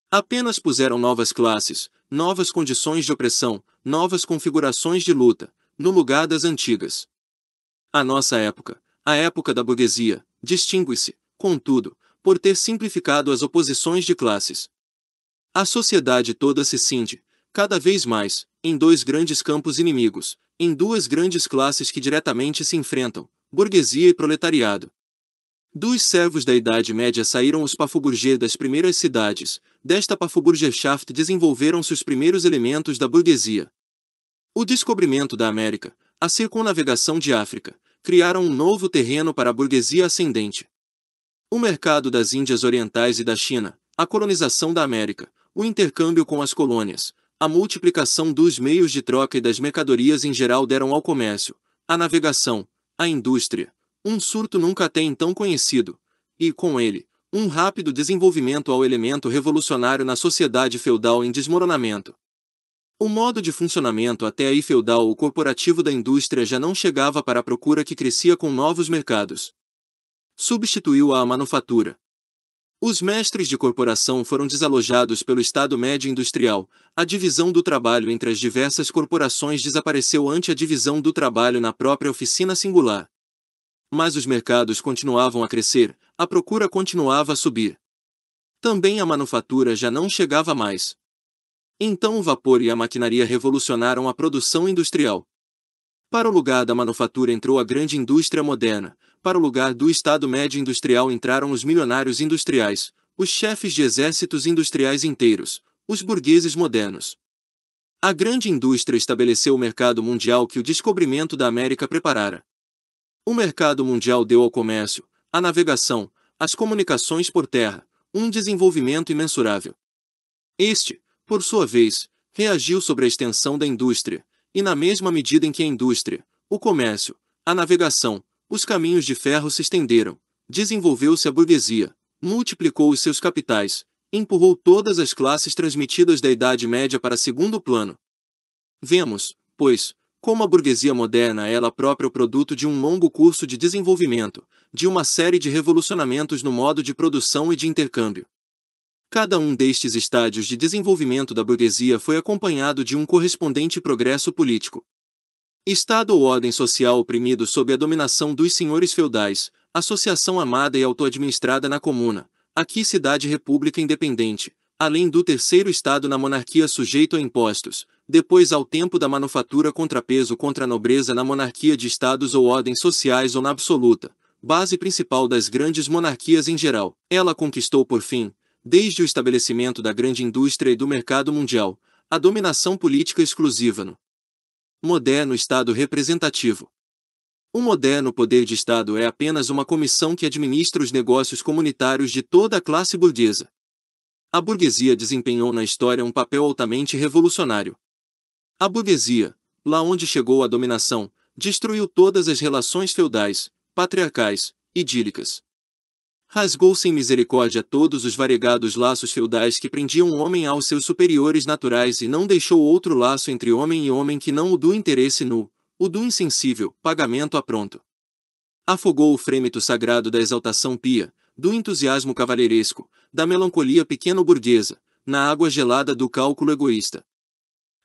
Apenas puseram novas classes, novas condições de opressão, novas configurações de luta, no lugar das antigas. A nossa época, a época da burguesia, distingue-se, contudo, por ter simplificado as oposições de classes. A sociedade toda se cinde, cada vez mais, em dois grandes campos inimigos, em duas grandes classes que diretamente se enfrentam, burguesia e proletariado. Dos servos da Idade Média saíram os Pafo-Bourgeois das primeiras cidades, desta Pafo-Bourgeoischaft desenvolveram-se os primeiros elementos da burguesia. O descobrimento da América, a circunnavegação de África, criaram um novo terreno para a burguesia ascendente. O mercado das Índias Orientais e da China, a colonização da América, o intercâmbio com as colônias, a multiplicação dos meios de troca e das mercadorias em geral deram ao comércio, à navegação, à indústria, um surto nunca até então conhecido, e, com ele, um rápido desenvolvimento ao elemento revolucionário na sociedade feudal em desmoronamento. O modo de funcionamento até aí feudal ou corporativo da indústria já não chegava para a procura que crescia com novos mercados. Substituiu-a a manufatura. Os mestres de corporação foram desalojados pelo Estado Médio Industrial, a divisão do trabalho entre as diversas corporações desapareceu ante a divisão do trabalho na própria oficina singular. Mas os mercados continuavam a crescer, a procura continuava a subir. Também a manufatura já não chegava mais. Então o vapor e a maquinaria revolucionaram a produção industrial. Para o lugar da manufatura entrou a grande indústria moderna, para o lugar do Estado Médio Industrial entraram os milionários industriais, os chefes de exércitos industriais inteiros, os burgueses modernos. A grande indústria estabeleceu o mercado mundial que o descobrimento da América preparara. O mercado mundial deu ao comércio, à navegação, às comunicações por terra, um desenvolvimento imensurável. Este, por sua vez, reagiu sobre a extensão da indústria, e na mesma medida em que a indústria, o comércio, a navegação, os caminhos de ferro se estenderam, desenvolveu-se a burguesia, multiplicou os seus capitais, empurrou todas as classes transmitidas da Idade Média para segundo plano. Vemos, pois, como a burguesia moderna é ela própria o produto de um longo curso de desenvolvimento, de uma série de revolucionamentos no modo de produção e de intercâmbio. Cada um destes estádios de desenvolvimento da burguesia foi acompanhado de um correspondente progresso político. Estado ou ordem social oprimido sob a dominação dos senhores feudais, associação amada e auto-administrada na comuna, aqui cidade-república independente, além do terceiro estado na monarquia sujeito a impostos, depois ao tempo da manufatura contrapeso contra a nobreza na monarquia de estados ou ordens sociais ou na absoluta, base principal das grandes monarquias em geral. Ela conquistou por fim, desde o estabelecimento da grande indústria e do mercado mundial, a dominação política exclusiva no moderno Estado representativo. O moderno poder de Estado é apenas uma comissão que administra os negócios comunitários de toda a classe burguesa. A burguesia desempenhou na história um papel altamente revolucionário. A burguesia, lá onde chegou a dominação, destruiu todas as relações feudais, patriarcais, idílicas. Rasgou sem misericórdia todos os variegados laços feudais que prendiam o homem aos seus superiores naturais e não deixou outro laço entre homem e homem que não o do interesse nu, o do insensível, pagamento a pronto. Afogou o frêmito sagrado da exaltação pia, do entusiasmo cavalheiresco, da melancolia pequeno-burguesa, na água gelada do cálculo egoísta.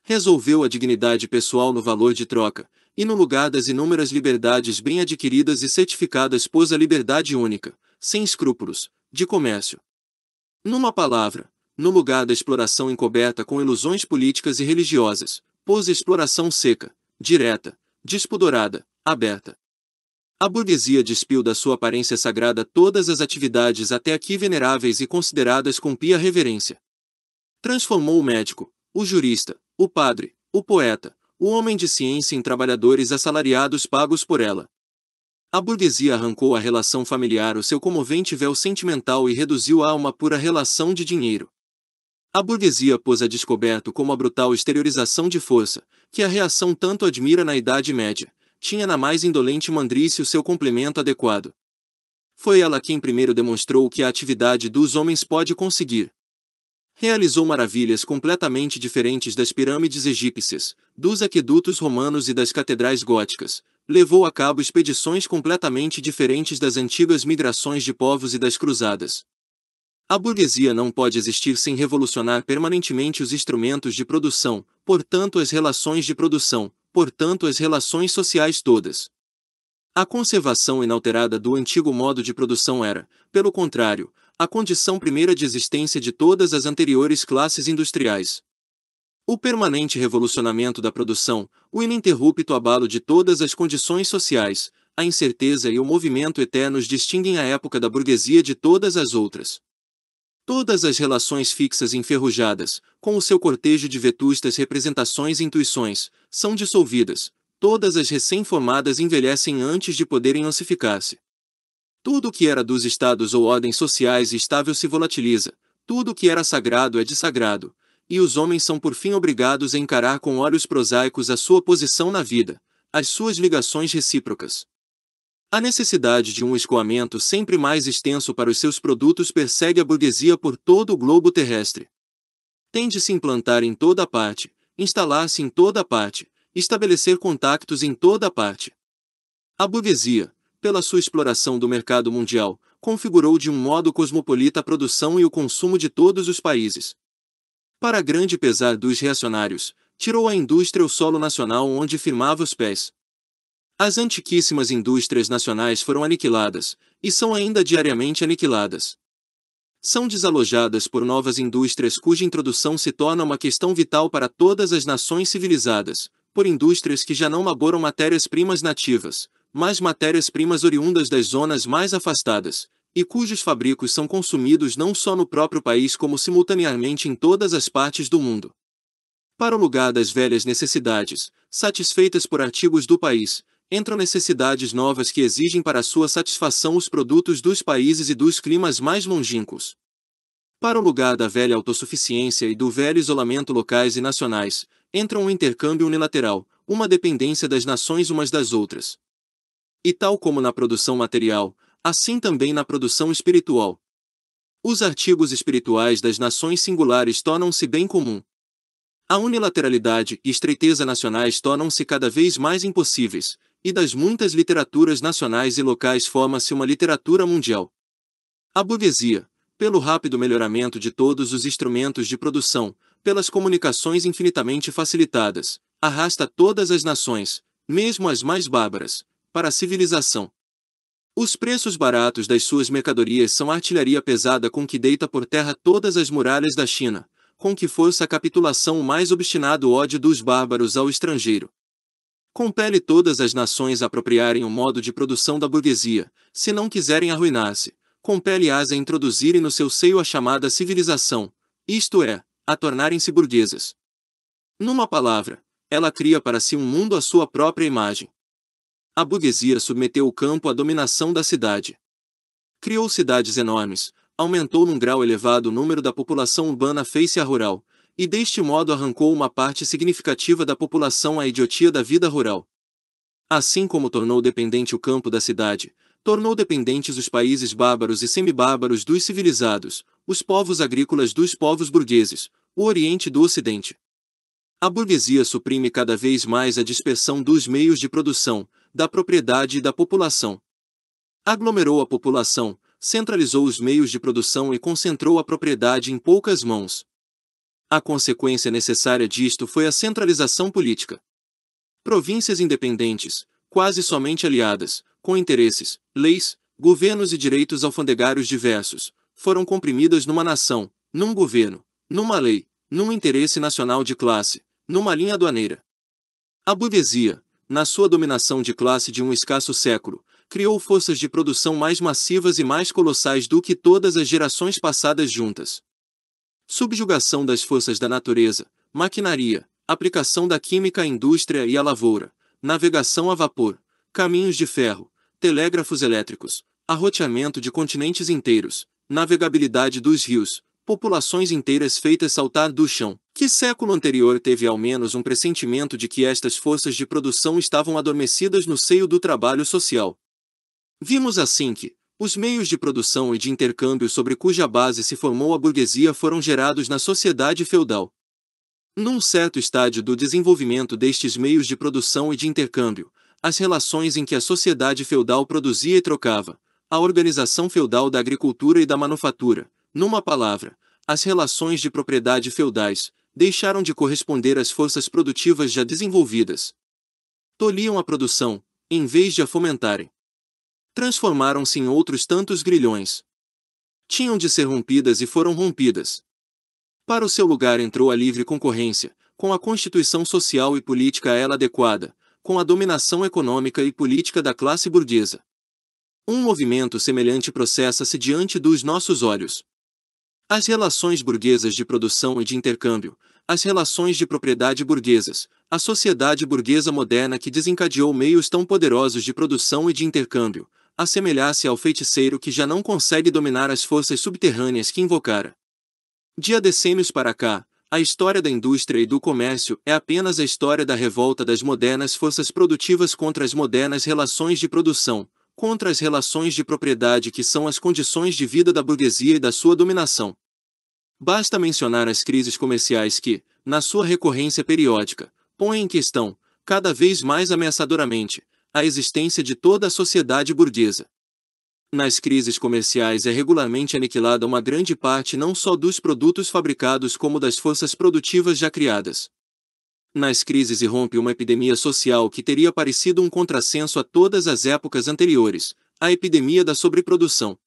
Resolveu a dignidade pessoal no valor de troca, e no lugar das inúmeras liberdades bem adquiridas e certificadas pôs a liberdade única, sem escrúpulos, de comércio. Numa palavra, no lugar da exploração encoberta com ilusões políticas e religiosas, pôs a exploração seca, direta, despudorada, aberta. A burguesia despiu da sua aparência sagrada todas as atividades até aqui veneráveis e consideradas com pia reverência. Transformou o médico, o jurista, o padre, o poeta, o homem de ciência em trabalhadores assalariados pagos por ela. A burguesia arrancou à relação familiar o seu comovente véu sentimental e reduziu-a a uma pura relação de dinheiro. A burguesia pôs a descoberto como a brutal exteriorização de força, que a reação tanto admira na Idade Média, tinha na mais indolente mandrice o seu complemento adequado. Foi ela quem primeiro demonstrou o que a atividade dos homens pode conseguir. Realizou maravilhas completamente diferentes das pirâmides egípcias, dos aquedutos romanos e das catedrais góticas. Levou a cabo expedições completamente diferentes das antigas migrações de povos e das cruzadas. A burguesia não pode existir sem revolucionar permanentemente os instrumentos de produção, portanto as relações de produção, portanto as relações sociais todas. A conservação inalterada do antigo modo de produção era, pelo contrário, a condição primeira de existência de todas as anteriores classes industriais. O permanente revolucionamento da produção, o ininterrupto abalo de todas as condições sociais, a incerteza e o movimento eternos distinguem a época da burguesia de todas as outras. Todas as relações fixas e enferrujadas, com o seu cortejo de vetustas representações e intuições, são dissolvidas, todas as recém-formadas envelhecem antes de poderem ossificar-se. Tudo o que era dos estados ou ordens sociais estável se volatiliza, tudo o que era sagrado é desagrado, e os homens são por fim obrigados a encarar com olhos prosaicos a sua posição na vida, as suas ligações recíprocas. A necessidade de um escoamento sempre mais extenso para os seus produtos persegue a burguesia por todo o globo terrestre. Tem de se implantar em toda a parte, instalar-se em toda a parte, estabelecer contactos em toda a parte. A burguesia, pela sua exploração do mercado mundial, configurou de um modo cosmopolita a produção e o consumo de todos os países. Para grande pesar dos reacionários, tirou a indústria o solo nacional onde firmava os pés. As antiquíssimas indústrias nacionais foram aniquiladas, e são ainda diariamente aniquiladas. São desalojadas por novas indústrias cuja introdução se torna uma questão vital para todas as nações civilizadas, por indústrias que já não laboram matérias-primas nativas, mas matérias-primas oriundas das zonas mais afastadas, e cujos fabricos são consumidos não só no próprio país como simultaneamente em todas as partes do mundo. Para o lugar das velhas necessidades, satisfeitas por artigos do país, entram necessidades novas que exigem para sua satisfação os produtos dos países e dos climas mais longínquos. Para o lugar da velha autossuficiência e do velho isolamento locais e nacionais, entra um intercâmbio unilateral, uma dependência das nações umas das outras. E tal como na produção material, assim também na produção espiritual. Os artigos espirituais das nações singulares tornam-se bem comum. A unilateralidade e estreiteza nacionais tornam-se cada vez mais impossíveis, e das muitas literaturas nacionais e locais forma-se uma literatura mundial. A burguesia, pelo rápido melhoramento de todos os instrumentos de produção, pelas comunicações infinitamente facilitadas, arrasta todas as nações, mesmo as mais bárbaras, para a civilização. Os preços baratos das suas mercadorias são a artilharia pesada com que deita por terra todas as muralhas da China, com que força a capitulação o mais obstinado ódio dos bárbaros ao estrangeiro. Compele todas as nações a apropriarem o modo de produção da burguesia, se não quiserem arruinar-se, compele-as a introduzirem no seu seio a chamada civilização, isto é, a tornarem-se burguesas. Numa palavra, ela cria para si um mundo à sua própria imagem. A burguesia submeteu o campo à dominação da cidade. Criou cidades enormes, aumentou num grau elevado o número da população urbana fez-se a rural, e deste modo arrancou uma parte significativa da população à idiotia da vida rural. Assim como tornou dependente o campo da cidade, tornou dependentes os países bárbaros e semibárbaros dos civilizados, os povos agrícolas dos povos burgueses, o Oriente do Ocidente. A burguesia suprime cada vez mais a dispersão dos meios de produção, da propriedade e da população. Aglomerou a população, centralizou os meios de produção e concentrou a propriedade em poucas mãos. A consequência necessária disto foi a centralização política. Províncias independentes, quase somente aliadas, com interesses, leis, governos e direitos alfandegários diversos, foram comprimidas numa nação, num governo, numa lei, num interesse nacional de classe, numa linha aduaneira. A burguesia, na sua dominação de classe de um escasso século, criou forças de produção mais massivas e mais colossais do que todas as gerações passadas juntas. subjugação das forças da natureza, maquinaria, aplicação da química à indústria e à lavoura, navegação a vapor, caminhos de ferro, telégrafos elétricos, arroteamento de continentes inteiros, navegabilidade dos rios, populações inteiras feitas saltar do chão. Que século anterior teve ao menos um pressentimento de que estas forças de produção estavam adormecidas no seio do trabalho social. Vimos assim que os meios de produção e de intercâmbio sobre cuja base se formou a burguesia foram gerados na sociedade feudal. Num certo estágio do desenvolvimento destes meios de produção e de intercâmbio, as relações em que a sociedade feudal produzia e trocava, a organização feudal da agricultura e da manufatura, numa palavra, as relações de propriedade feudais, deixaram de corresponder às forças produtivas já desenvolvidas. Tolhiam a produção, em vez de a fomentarem. Transformaram-se em outros tantos grilhões. Tinham de ser rompidas e foram rompidas. Para o seu lugar entrou a livre concorrência, com a constituição social e política a ela adequada, com a dominação econômica e política da classe burguesa. Um movimento semelhante processa-se diante dos nossos olhos. As relações burguesas de produção e de intercâmbio, as relações de propriedade burguesas, a sociedade burguesa moderna que desencadeou meios tão poderosos de produção e de intercâmbio, assemelhar-se ao feiticeiro que já não consegue dominar as forças subterrâneas que invocara. De há decênios para cá, a história da indústria e do comércio é apenas a história da revolta das modernas forças produtivas contra as modernas relações de produção, contra as relações de propriedade que são as condições de vida da burguesia e da sua dominação. Basta mencionar as crises comerciais que, na sua recorrência periódica, põem em questão, cada vez mais ameaçadoramente, a existência de toda a sociedade burguesa. Nas crises comerciais é regularmente aniquilada uma grande parte não só dos produtos fabricados como das forças produtivas já criadas. Nas crises irrompe uma epidemia social que teria parecido um contrassenso a todas as épocas anteriores, a epidemia da sobreprodução.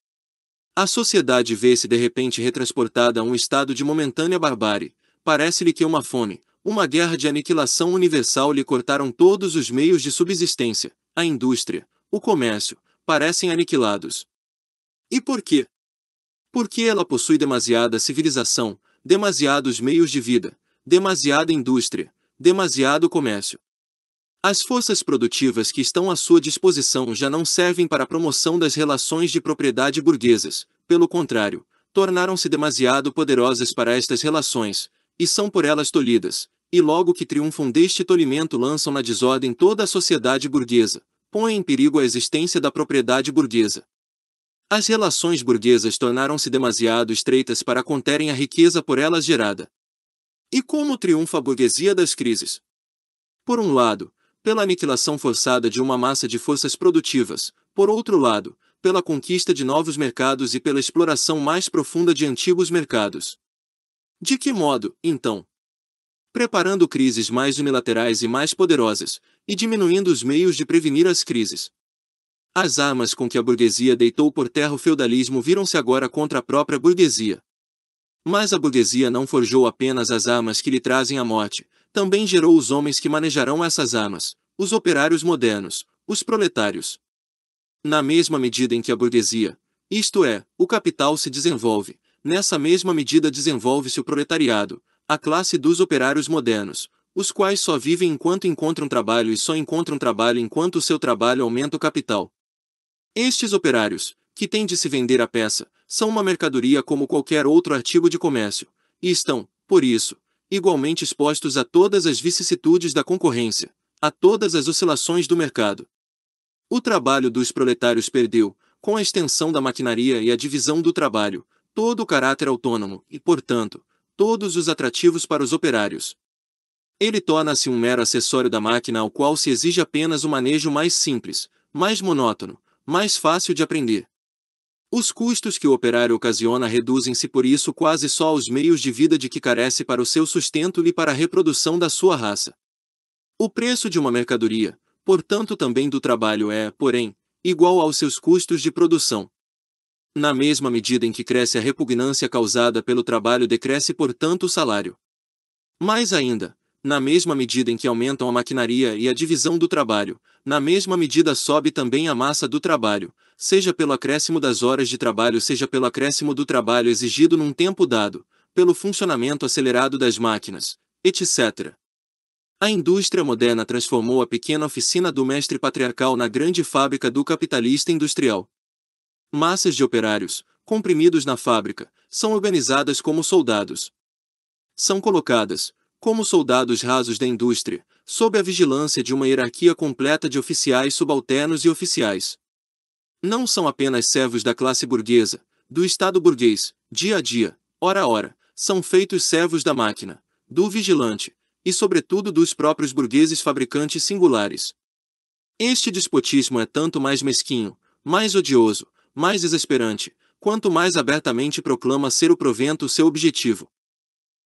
A sociedade vê-se de repente retransportada a um estado de momentânea barbárie, parece-lhe que uma fome, uma guerra de aniquilação universal lhe cortaram todos os meios de subsistência, a indústria, o comércio, parecem aniquilados. E por quê? Porque ela possui demasiada civilização, demasiados meios de vida, demasiada indústria, demasiado comércio. As forças produtivas que estão à sua disposição já não servem para a promoção das relações de propriedade burguesas, pelo contrário, tornaram-se demasiado poderosas para estas relações, e são por elas tolhidas, e logo que triunfam deste tolimento lançam na desordem toda a sociedade burguesa, põem em perigo a existência da propriedade burguesa. As relações burguesas tornaram-se demasiado estreitas para conterem a riqueza por elas gerada. E como triunfa a burguesia das crises? Por um lado, pela aniquilação forçada de uma massa de forças produtivas, por outro lado, pela conquista de novos mercados e pela exploração mais profunda de antigos mercados. De que modo, então? Preparando crises mais unilaterais e mais poderosas, e diminuindo os meios de prevenir as crises. As armas com que a burguesia deitou por terra o feudalismo viram-se agora contra a própria burguesia. Mas a burguesia não forjou apenas as armas que lhe trazem a morte, também gerou os homens que manejarão essas armas, os operários modernos, os proletários. Na mesma medida em que a burguesia, isto é, o capital se desenvolve, nessa mesma medida desenvolve-se o proletariado, a classe dos operários modernos, os quais só vivem enquanto encontram trabalho e só encontram trabalho enquanto o seu trabalho aumenta o capital. Estes operários, que têm de se vender a peça, são uma mercadoria como qualquer outro artigo de comércio, e estão, por isso, igualmente expostos a todas as vicissitudes da concorrência, a todas as oscilações do mercado. O trabalho dos proletários perdeu, com a extensão da maquinaria e a divisão do trabalho, todo o caráter autônomo e, portanto, todos os atrativos para os operários. Ele torna-se um mero acessório da máquina ao qual se exige apenas o manejo mais simples, mais monótono, mais fácil de aprender. Os custos que o operário ocasiona reduzem-se por isso quase só aos meios de vida de que carece para o seu sustento e para a reprodução da sua raça. O preço de uma mercadoria, portanto também do trabalho é, porém, igual aos seus custos de produção. Na mesma medida em que cresce a repugnância causada pelo trabalho decresce portanto o salário. Mais ainda, na mesma medida em que aumentam a maquinaria e a divisão do trabalho, na mesma medida sobe também a massa do trabalho, seja pelo acréscimo das horas de trabalho seja pelo acréscimo do trabalho exigido num tempo dado, pelo funcionamento acelerado das máquinas, etc. A indústria moderna transformou a pequena oficina do mestre patriarcal na grande fábrica do capitalista industrial. Massas de operários, comprimidos na fábrica, são organizadas como soldados. São colocadas, como soldados rasos da indústria, sob a vigilância de uma hierarquia completa de oficiais subalternos e oficiais. Não são apenas servos da classe burguesa, do Estado burguês, dia a dia, hora a hora, são feitos servos da máquina, do vigilante, e sobretudo dos próprios burgueses fabricantes singulares. Este despotismo é tanto mais mesquinho, mais odioso, mais exasperante, quanto mais abertamente proclama ser o provento seu objetivo.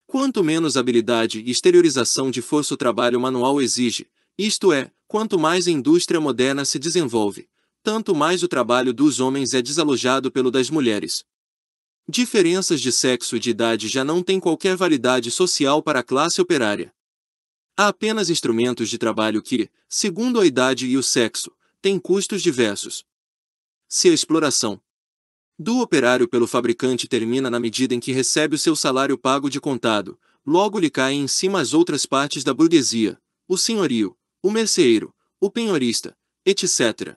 Quanto menos habilidade e exteriorização de força o trabalho manual exige, isto é, quanto mais a indústria moderna se desenvolve, tanto mais o trabalho dos homens é desalojado pelo das mulheres. Diferenças de sexo e de idade já não têm qualquer validade social para a classe operária. Há apenas instrumentos de trabalho que, segundo a idade e o sexo, têm custos diversos. Se a exploração do operário pelo fabricante termina na medida em que recebe o seu salário pago de contado, logo lhe caem em cima as outras partes da burguesia, o senhorio, o merceeiro, o penhorista, etc.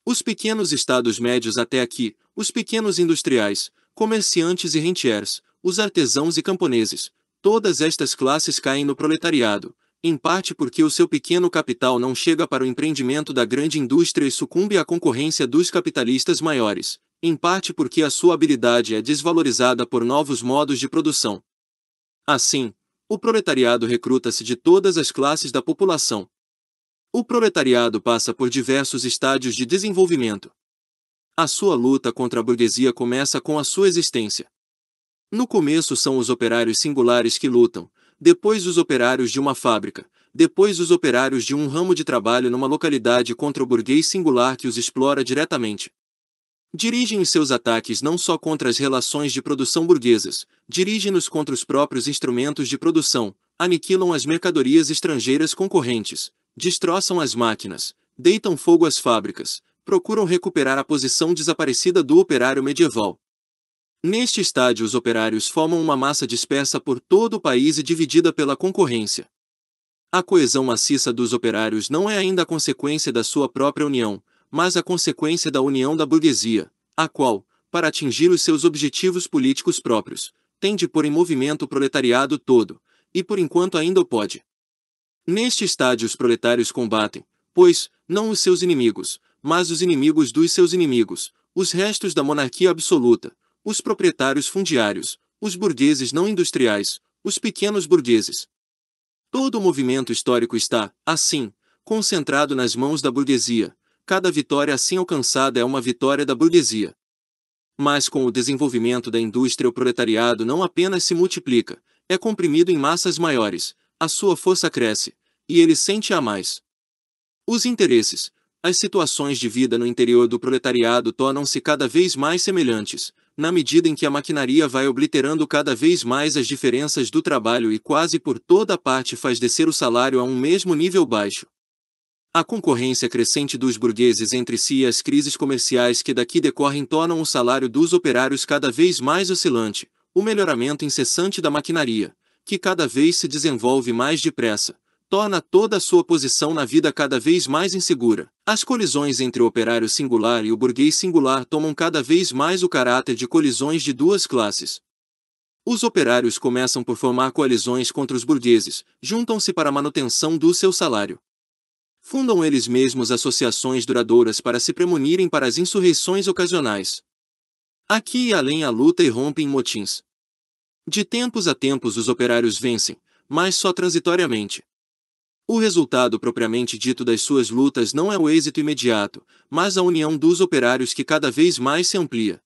Os pequenos estados médios até aqui, os pequenos industriais, comerciantes e rentiers, os artesãos e camponeses, todas estas classes caem no proletariado, em parte porque o seu pequeno capital não chega para o empreendimento da grande indústria e sucumbe à concorrência dos capitalistas maiores, em parte porque a sua habilidade é desvalorizada por novos modos de produção. Assim, o proletariado recruta-se de todas as classes da população. O proletariado passa por diversos estádios de desenvolvimento. A sua luta contra a burguesia começa com a sua existência. No começo são os operários singulares que lutam, depois os operários de uma fábrica, depois os operários de um ramo de trabalho numa localidade contra o burguês singular que os explora diretamente. Dirigem os seus ataques não só contra as relações de produção burguesas, dirigem-nos contra os próprios instrumentos de produção, aniquilam as mercadorias estrangeiras concorrentes, destroçam as máquinas, deitam fogo às fábricas, procuram recuperar a posição desaparecida do operário medieval. Neste estágio os operários formam uma massa dispersa por todo o país e dividida pela concorrência. A coesão maciça dos operários não é ainda a consequência da sua própria união, mas a consequência da união da burguesia, a qual, para atingir os seus objetivos políticos próprios, tem de pôr em movimento o proletariado todo, e por enquanto ainda o pode. Neste estágio os proletários combatem, pois, não os seus inimigos, mas os inimigos dos seus inimigos, os restos da monarquia absoluta, os proprietários fundiários, os burgueses não industriais, os pequenos burgueses. Todo o movimento histórico está, assim, concentrado nas mãos da burguesia. Cada vitória assim alcançada é uma vitória da burguesia. Mas com o desenvolvimento da indústria o proletariado não apenas se multiplica, é comprimido em massas maiores, a sua força cresce, e ele sente-a mais. Os interesses, as situações de vida no interior do proletariado tornam-se cada vez mais semelhantes, na medida em que a maquinaria vai obliterando cada vez mais as diferenças do trabalho e quase por toda parte faz descer o salário a um mesmo nível baixo. A concorrência crescente dos burgueses entre si e as crises comerciais que daqui decorrem tornam o salário dos operários cada vez mais oscilante, o melhoramento incessante da maquinaria, que cada vez se desenvolve mais depressa, torna toda a sua posição na vida cada vez mais insegura. As colisões entre o operário singular e o burguês singular tomam cada vez mais o caráter de colisões de duas classes. Os operários começam por formar coalizões contra os burgueses, juntam-se para a manutenção do seu salário. Fundam eles mesmos associações duradouras para se premunirem para as insurreições ocasionais. Aqui e além a luta irrompe em motins. De tempos a tempos os operários vencem, mas só transitoriamente. O resultado propriamente dito das suas lutas não é o êxito imediato, mas a união dos operários que cada vez mais se amplia.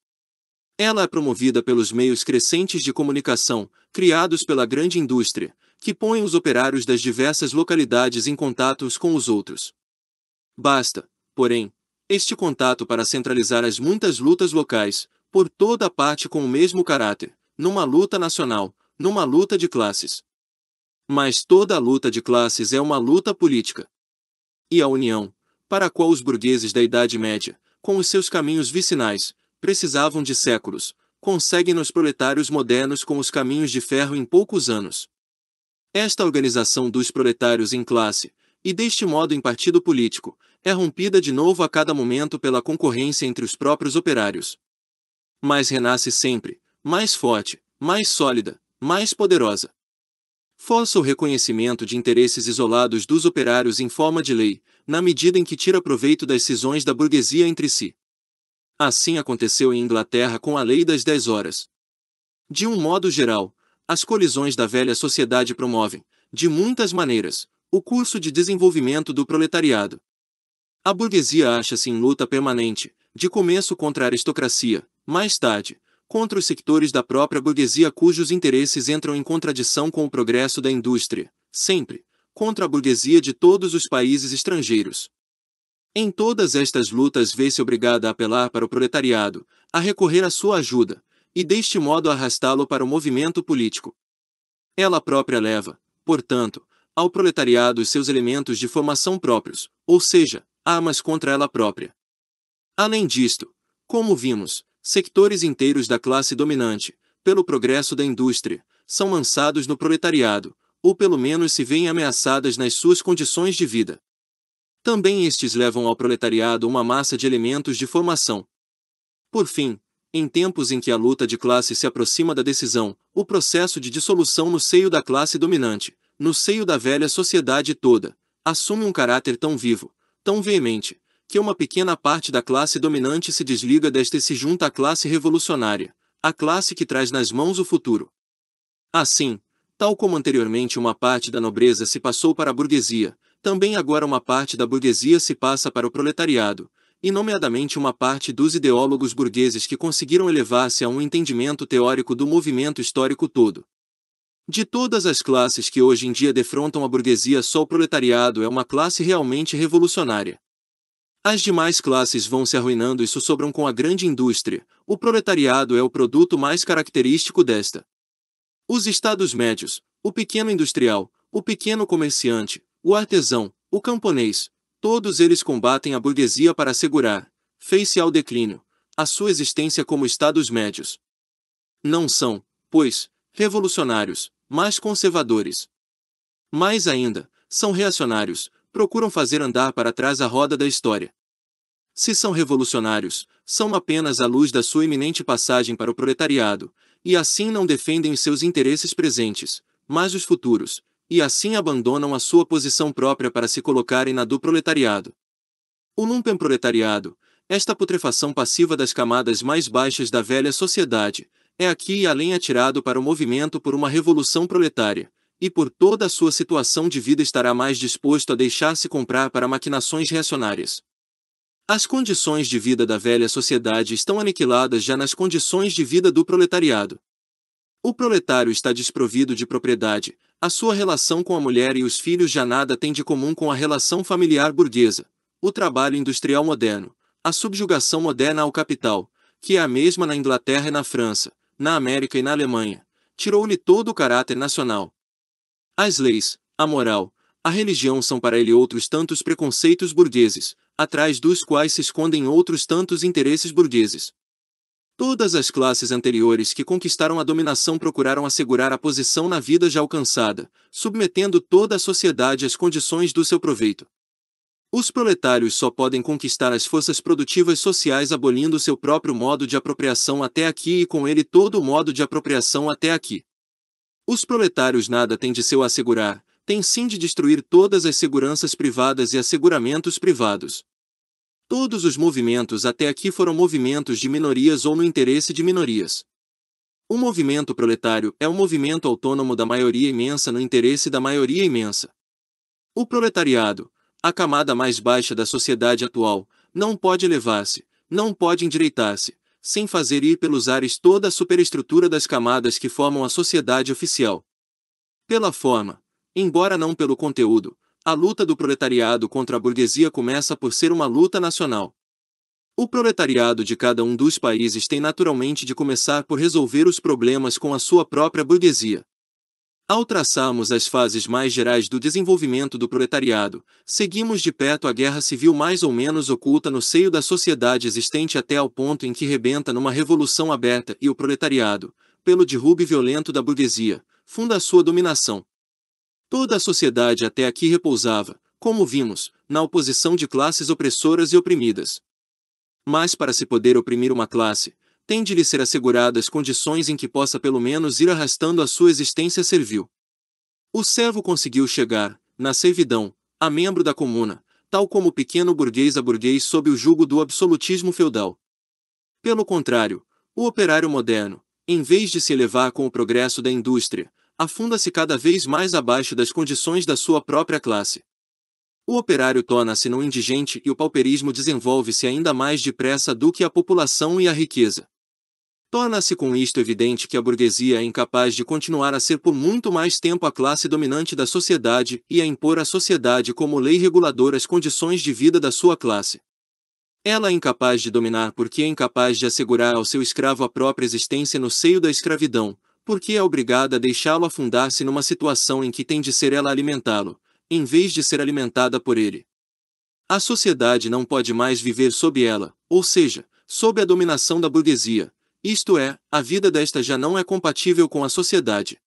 Ela é promovida pelos meios crescentes de comunicação, criados pela grande indústria, que põem os operários das diversas localidades em contato uns com os outros. Basta, porém, este contato para centralizar as muitas lutas locais, por toda a parte com o mesmo caráter, numa luta nacional, numa luta de classes. Mas toda a luta de classes é uma luta política. E a união, para a qual os burgueses da Idade Média, com os seus caminhos vicinais, precisavam de séculos, conseguem nos proletários modernos com os caminhos de ferro em poucos anos. Esta organização dos proletários em classe, e deste modo em partido político, é rompida de novo a cada momento pela concorrência entre os próprios operários. Mas renasce sempre, mais forte, mais sólida, mais poderosa. Força o reconhecimento de interesses isolados dos operários em forma de lei, na medida em que tira proveito das cisões da burguesia entre si. Assim aconteceu em Inglaterra com a Lei das 10 Horas. De um modo geral, as colisões da velha sociedade promovem, de muitas maneiras, o curso de desenvolvimento do proletariado. A burguesia acha-se em luta permanente, de começo contra a aristocracia, mais tarde, contra os sectores da própria burguesia cujos interesses entram em contradição com o progresso da indústria, sempre, contra a burguesia de todos os países estrangeiros. Em todas estas lutas vê-se obrigada a apelar para o proletariado, a recorrer à sua ajuda, e deste modo arrastá-lo para o movimento político. Ela própria leva, portanto, ao proletariado os seus elementos de formação próprios, ou seja, armas contra ela própria. Além disto, como vimos, sectores inteiros da classe dominante, pelo progresso da indústria, são lançados no proletariado, ou pelo menos se veem ameaçadas nas suas condições de vida. Também estes levam ao proletariado uma massa de elementos de formação. Por fim, em tempos em que a luta de classe se aproxima da decisão, o processo de dissolução no seio da classe dominante, no seio da velha sociedade toda, assume um caráter tão vivo, tão veemente, que uma pequena parte da classe dominante se desliga desta e se junta à classe revolucionária, a classe que traz nas mãos o futuro. Assim, tal como anteriormente uma parte da nobreza se passou para a burguesia, também agora uma parte da burguesia se passa para o proletariado, e nomeadamente uma parte dos ideólogos burgueses que conseguiram elevar-se a um entendimento teórico do movimento histórico todo. De todas as classes que hoje em dia defrontam a burguesia, só o proletariado é uma classe realmente revolucionária. As demais classes vão se arruinando e sussobram com a grande indústria, o proletariado é o produto mais característico desta. Os estados médios, o pequeno industrial, o pequeno comerciante, o artesão, o camponês, todos eles combatem a burguesia para assegurar, face ao declínio, a sua existência como estados médios. Não são, pois, revolucionários, mas conservadores. Mais ainda, são reacionários, procuram fazer andar para trás a roda da história. Se são revolucionários, são apenas à luz da sua iminente passagem para o proletariado, e assim não defendem os seus interesses presentes, mas os futuros, e assim abandonam a sua posição própria para se colocarem na do proletariado. O lumpenproletariado, esta putrefação passiva das camadas mais baixas da velha sociedade, é aqui e além atirado para o movimento por uma revolução proletária, e por toda a sua situação de vida estará mais disposto a deixar-se comprar para maquinações reacionárias. As condições de vida da velha sociedade estão aniquiladas já nas condições de vida do proletariado. O proletário está desprovido de propriedade, a sua relação com a mulher e os filhos já nada tem de comum com a relação familiar burguesa, o trabalho industrial moderno, a subjugação moderna ao capital, que é a mesma na Inglaterra e na França, na América e na Alemanha, tirou-lhe todo o caráter nacional. As leis, a moral, a religião são para ele outros tantos preconceitos burgueses, atrás dos quais se escondem outros tantos interesses burgueses. Todas as classes anteriores que conquistaram a dominação procuraram assegurar a posição na vida já alcançada, submetendo toda a sociedade às condições do seu proveito. Os proletários só podem conquistar as forças produtivas sociais abolindo seu próprio modo de apropriação até aqui e com ele todo o modo de apropriação até aqui. Os proletários nada têm de seu assegurar, têm sim de destruir todas as seguranças privadas e asseguramentos privados. Todos os movimentos até aqui foram movimentos de minorias ou no interesse de minorias. O movimento proletário é um movimento autônomo da maioria imensa no interesse da maioria imensa. O proletariado, a camada mais baixa da sociedade atual, não pode elevar-se, não pode endireitar-se, sem fazer ir pelos ares toda a superestrutura das camadas que formam a sociedade oficial. Pela forma, embora não pelo conteúdo, a luta do proletariado contra a burguesia começa por ser uma luta nacional. O proletariado de cada um dos países tem naturalmente de começar por resolver os problemas com a sua própria burguesia. Ao traçarmos as fases mais gerais do desenvolvimento do proletariado, seguimos de perto a guerra civil mais ou menos oculta no seio da sociedade existente até ao ponto em que rebenta numa revolução aberta e o proletariado, pelo derrube violento da burguesia, funda a sua dominação. Toda a sociedade até aqui repousava, como vimos, na oposição de classes opressoras e oprimidas. Mas para se poder oprimir uma classe, tem de lhe ser asseguradas condições em que possa pelo menos ir arrastando a sua existência servil. O servo conseguiu chegar, na servidão, a membro da comuna, tal como o pequeno burguês a burguês sob o jugo do absolutismo feudal. Pelo contrário, o operário moderno, em vez de se elevar com o progresso da indústria, afunda-se cada vez mais abaixo das condições da sua própria classe. O operário torna-se no indigente e o pauperismo desenvolve-se ainda mais depressa do que a população e a riqueza. Torna-se com isto evidente que a burguesia é incapaz de continuar a ser por muito mais tempo a classe dominante da sociedade e a impor à sociedade como lei reguladora as condições de vida da sua classe. Ela é incapaz de dominar porque é incapaz de assegurar ao seu escravo a própria existência no seio da escravidão, porque é obrigada a deixá-lo afundar-se numa situação em que tem de ser ela alimentá-lo, em vez de ser alimentada por ele. A sociedade não pode mais viver sob ela, ou seja, sob a dominação da burguesia. Isto é, a vida desta já não é compatível com a sociedade.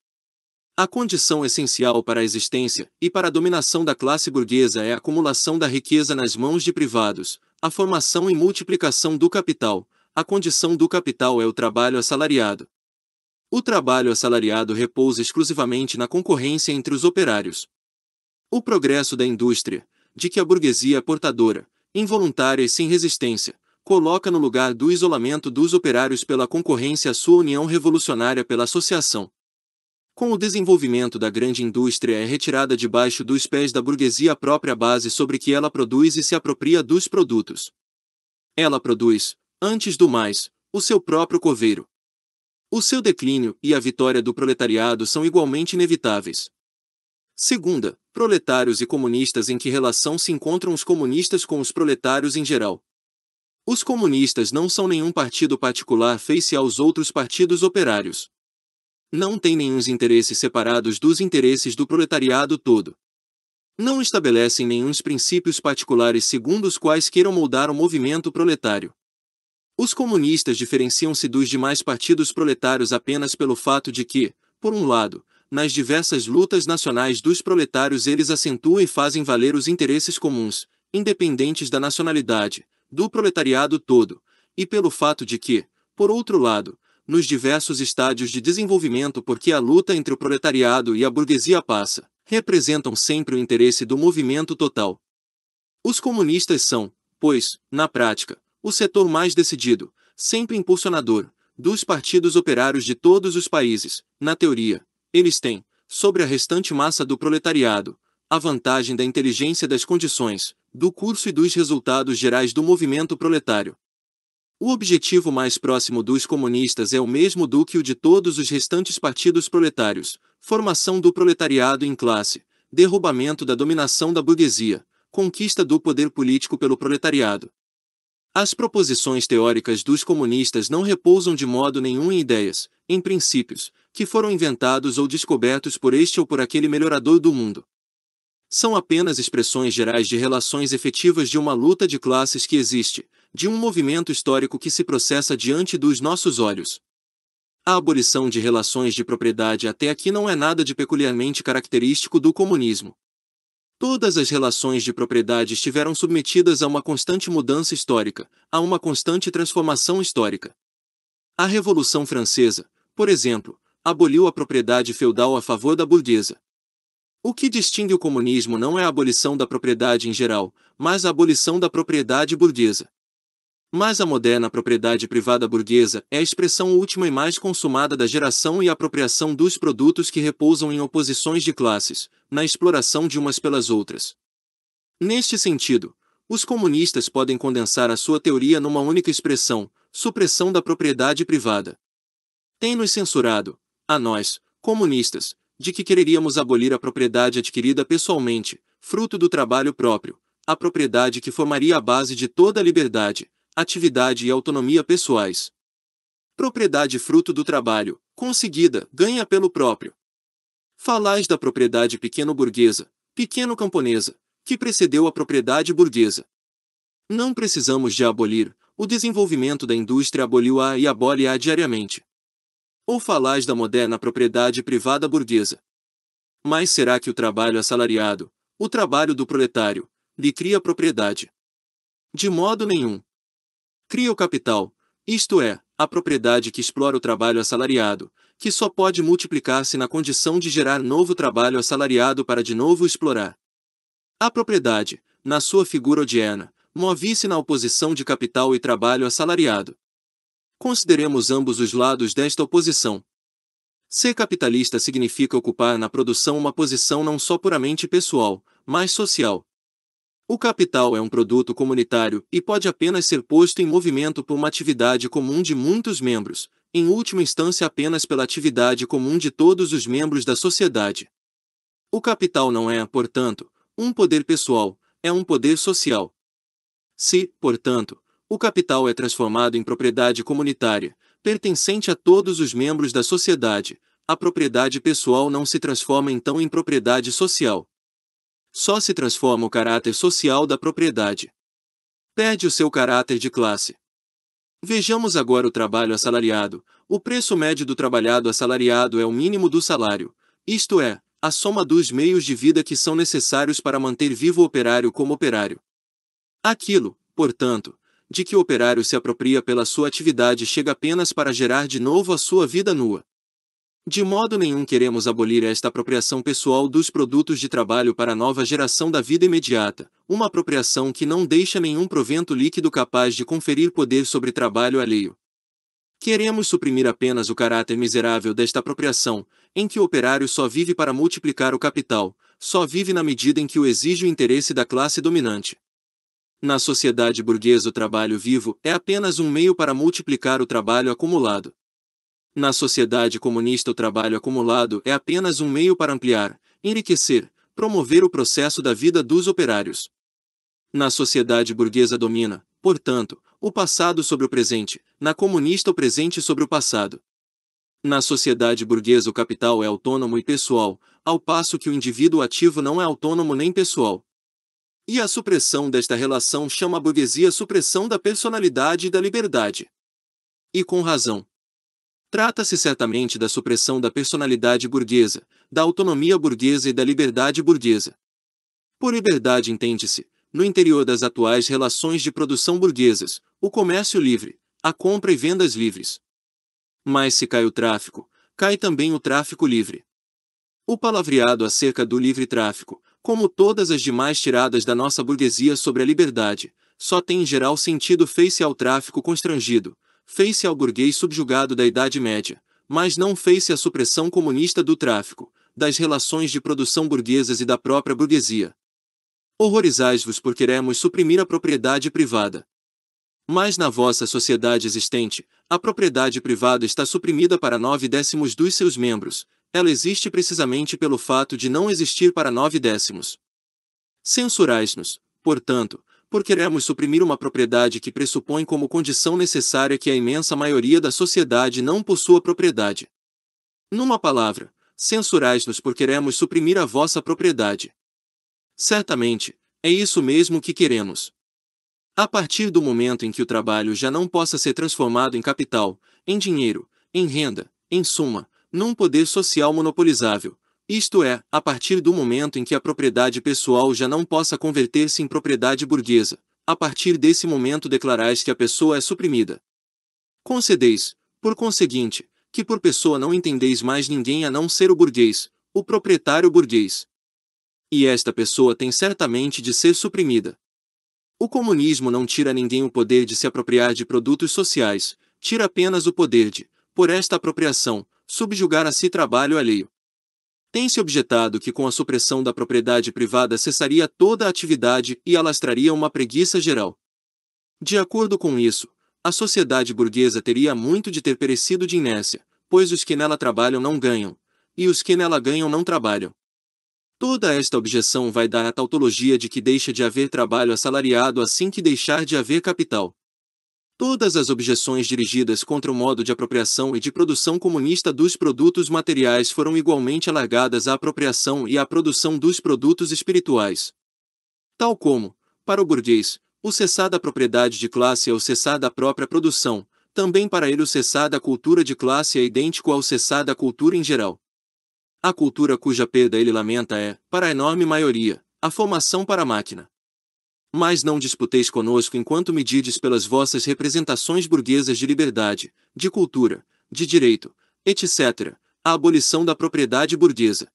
A condição essencial para a existência e para a dominação da classe burguesa é a acumulação da riqueza nas mãos de privados, a formação e multiplicação do capital. A condição do capital é o trabalho assalariado. O trabalho assalariado repousa exclusivamente na concorrência entre os operários. O progresso da indústria, de que a burguesia é portadora, involuntária e sem resistência, coloca no lugar do isolamento dos operários pela concorrência a sua união revolucionária pela associação. Com o desenvolvimento da grande indústria é retirada debaixo dos pés da burguesia a própria base sobre que ela produz e se apropria dos produtos. Ela produz, antes do mais, o seu próprio coveiro. O seu declínio e a vitória do proletariado são igualmente inevitáveis. Segunda, proletários e comunistas. Em que relação se encontram os comunistas com os proletários em geral? Os comunistas não são nenhum partido particular face aos outros partidos operários. Não têm nenhum interesses separados dos interesses do proletariado todo. Não estabelecem nenhum princípios particulares segundo os quais queiram moldar o movimento proletário. Os comunistas diferenciam-se dos demais partidos proletários apenas pelo fato de que, por um lado, nas diversas lutas nacionais dos proletários eles acentuam e fazem valer os interesses comuns, independentes da nacionalidade, do proletariado todo, e pelo fato de que, por outro lado, nos diversos estádios de desenvolvimento porque a luta entre o proletariado e a burguesia passa, representam sempre o interesse do movimento total. Os comunistas são, pois, na prática, o setor mais decidido, sempre impulsionador, dos partidos operários de todos os países. Na teoria, eles têm, sobre a restante massa do proletariado, a vantagem da inteligência das condições, do curso e dos resultados gerais do movimento proletário. O objetivo mais próximo dos comunistas é o mesmo do que o de todos os restantes partidos proletários: formação do proletariado em classe, derrubamento da dominação da burguesia, conquista do poder político pelo proletariado. As proposições teóricas dos comunistas não repousam de modo nenhum em ideias, em princípios, que foram inventados ou descobertos por este ou por aquele melhorador do mundo. São apenas expressões gerais de relações efetivas de uma luta de classes que existe, de um movimento histórico que se processa diante dos nossos olhos. A abolição de relações de propriedade até aqui não é nada de peculiarmente característico do comunismo. Todas as relações de propriedade estiveram submetidas a uma constante mudança histórica, a uma constante transformação histórica. A Revolução Francesa, por exemplo, aboliu a propriedade feudal a favor da burguesa. O que distingue o comunismo não é a abolição da propriedade em geral, mas a abolição da propriedade burguesa. Mas a moderna propriedade privada burguesa é a expressão última e mais consumada da geração e apropriação dos produtos que repousam em oposições de classes, na exploração de umas pelas outras. Neste sentido, os comunistas podem condensar a sua teoria numa única expressão: supressão da propriedade privada. Tem-nos censurado, a nós, comunistas, de que quereríamos abolir a propriedade adquirida pessoalmente, fruto do trabalho próprio, a propriedade que formaria a base de toda a liberdade, atividade e autonomia pessoais. Propriedade fruto do trabalho, conseguida, ganha pelo próprio. Falais da propriedade pequeno-burguesa, pequeno-camponesa, que precedeu a propriedade burguesa. Não precisamos de abolir, o desenvolvimento da indústria aboliu-a e abole-a diariamente. Ou falais da moderna propriedade privada burguesa. Mas será que o trabalho assalariado, o trabalho do proletário, lhe cria propriedade? De modo nenhum. Cria o capital, isto é, a propriedade que explora o trabalho assalariado, que só pode multiplicar-se na condição de gerar novo trabalho assalariado para de novo explorar. A propriedade, na sua figura odierna, move-se na oposição de capital e trabalho assalariado. Consideremos ambos os lados desta oposição. Ser capitalista significa ocupar na produção uma posição não só puramente pessoal, mas social. O capital é um produto comunitário e pode apenas ser posto em movimento por uma atividade comum de muitos membros, em última instância apenas pela atividade comum de todos os membros da sociedade. O capital não é, portanto, um poder pessoal, é um poder social. Se, portanto, o capital é transformado em propriedade comunitária, pertencente a todos os membros da sociedade, a propriedade pessoal não se transforma então em propriedade social. Só se transforma o caráter social da propriedade. Perde o seu caráter de classe. Vejamos agora o trabalho assalariado. O preço médio do trabalhado assalariado é o mínimo do salário, isto é, a soma dos meios de vida que são necessários para manter vivo o operário como operário. Aquilo, portanto, de que o operário se apropria pela sua atividade chega apenas para gerar de novo a sua vida nua. De modo nenhum queremos abolir esta apropriação pessoal dos produtos de trabalho para a nova geração da vida imediata, uma apropriação que não deixa nenhum provento líquido capaz de conferir poder sobre trabalho alheio. Queremos suprimir apenas o caráter miserável desta apropriação, em que o operário só vive para multiplicar o capital, só vive na medida em que o exige o interesse da classe dominante. Na sociedade burguesa o trabalho vivo é apenas um meio para multiplicar o trabalho acumulado. Na sociedade comunista o trabalho acumulado é apenas um meio para ampliar, enriquecer, promover o processo da vida dos operários. Na sociedade burguesa domina, portanto, o passado sobre o presente, na comunista o presente sobre o passado. Na sociedade burguesa o capital é autônomo e pessoal, ao passo que o indivíduo ativo não é autônomo nem pessoal. E a supressão desta relação chama a burguesia supressão da personalidade e da liberdade. E com razão. Trata-se certamente da supressão da personalidade burguesa, da autonomia burguesa e da liberdade burguesa. Por liberdade entende-se, no interior das atuais relações de produção burguesas, o comércio livre, a compra e vendas livres. Mas se cai o tráfico, cai também o tráfico livre. O palavreado acerca do livre tráfico, como todas as demais tiradas da nossa burguesia sobre a liberdade, só tem em geral sentido face ao tráfico constrangido, face ao burguês subjugado da Idade Média, mas não face à supressão comunista do tráfico, das relações de produção burguesas e da própria burguesia. Horrorizais-vos por queremos suprimir a propriedade privada. Mas na vossa sociedade existente, a propriedade privada está suprimida para 9/10 dos seus membros, ela existe precisamente pelo fato de não existir para 9/10. Censurais-nos, portanto, por queremos suprimir uma propriedade que pressupõe como condição necessária que a imensa maioria da sociedade não possua propriedade. Numa palavra, censurais-nos por queremos suprimir a vossa propriedade. Certamente, é isso mesmo que queremos. A partir do momento em que o trabalho já não possa ser transformado em capital, em dinheiro, em renda, em suma, num poder social monopolizável, isto é, a partir do momento em que a propriedade pessoal já não possa converter-se em propriedade burguesa, a partir desse momento declarais que a pessoa é suprimida. Concedeis, por conseguinte, que por pessoa não entendeis mais ninguém a não ser o burguês, o proprietário burguês. E esta pessoa tem certamente de ser suprimida. O comunismo não tira a ninguém o poder de se apropriar de produtos sociais, tira apenas o poder de, por esta apropriação, subjugar a si trabalho alheio. Tem-se objetado que com a supressão da propriedade privada cessaria toda a atividade e alastraria uma preguiça geral. De acordo com isso, a sociedade burguesa teria muito de ter perecido de inércia, pois os que nela trabalham não ganham, e os que nela ganham não trabalham. Toda esta objeção vai dar a tautologia de que deixa de haver trabalho assalariado assim que deixar de haver capital. Todas as objeções dirigidas contra o modo de apropriação e de produção comunista dos produtos materiais foram igualmente alargadas à apropriação e à produção dos produtos espirituais. Tal como, para o burguês, o cessar da propriedade de classe é o cessar da própria produção, também para ele o cessar da cultura de classe é idêntico ao cessar da cultura em geral. A cultura cuja perda ele lamenta é, para a enorme maioria, a formação para a máquina. Mas não disputeis conosco enquanto medides pelas vossas representações burguesas de liberdade, de cultura, de direito, etc., a abolição da propriedade burguesa.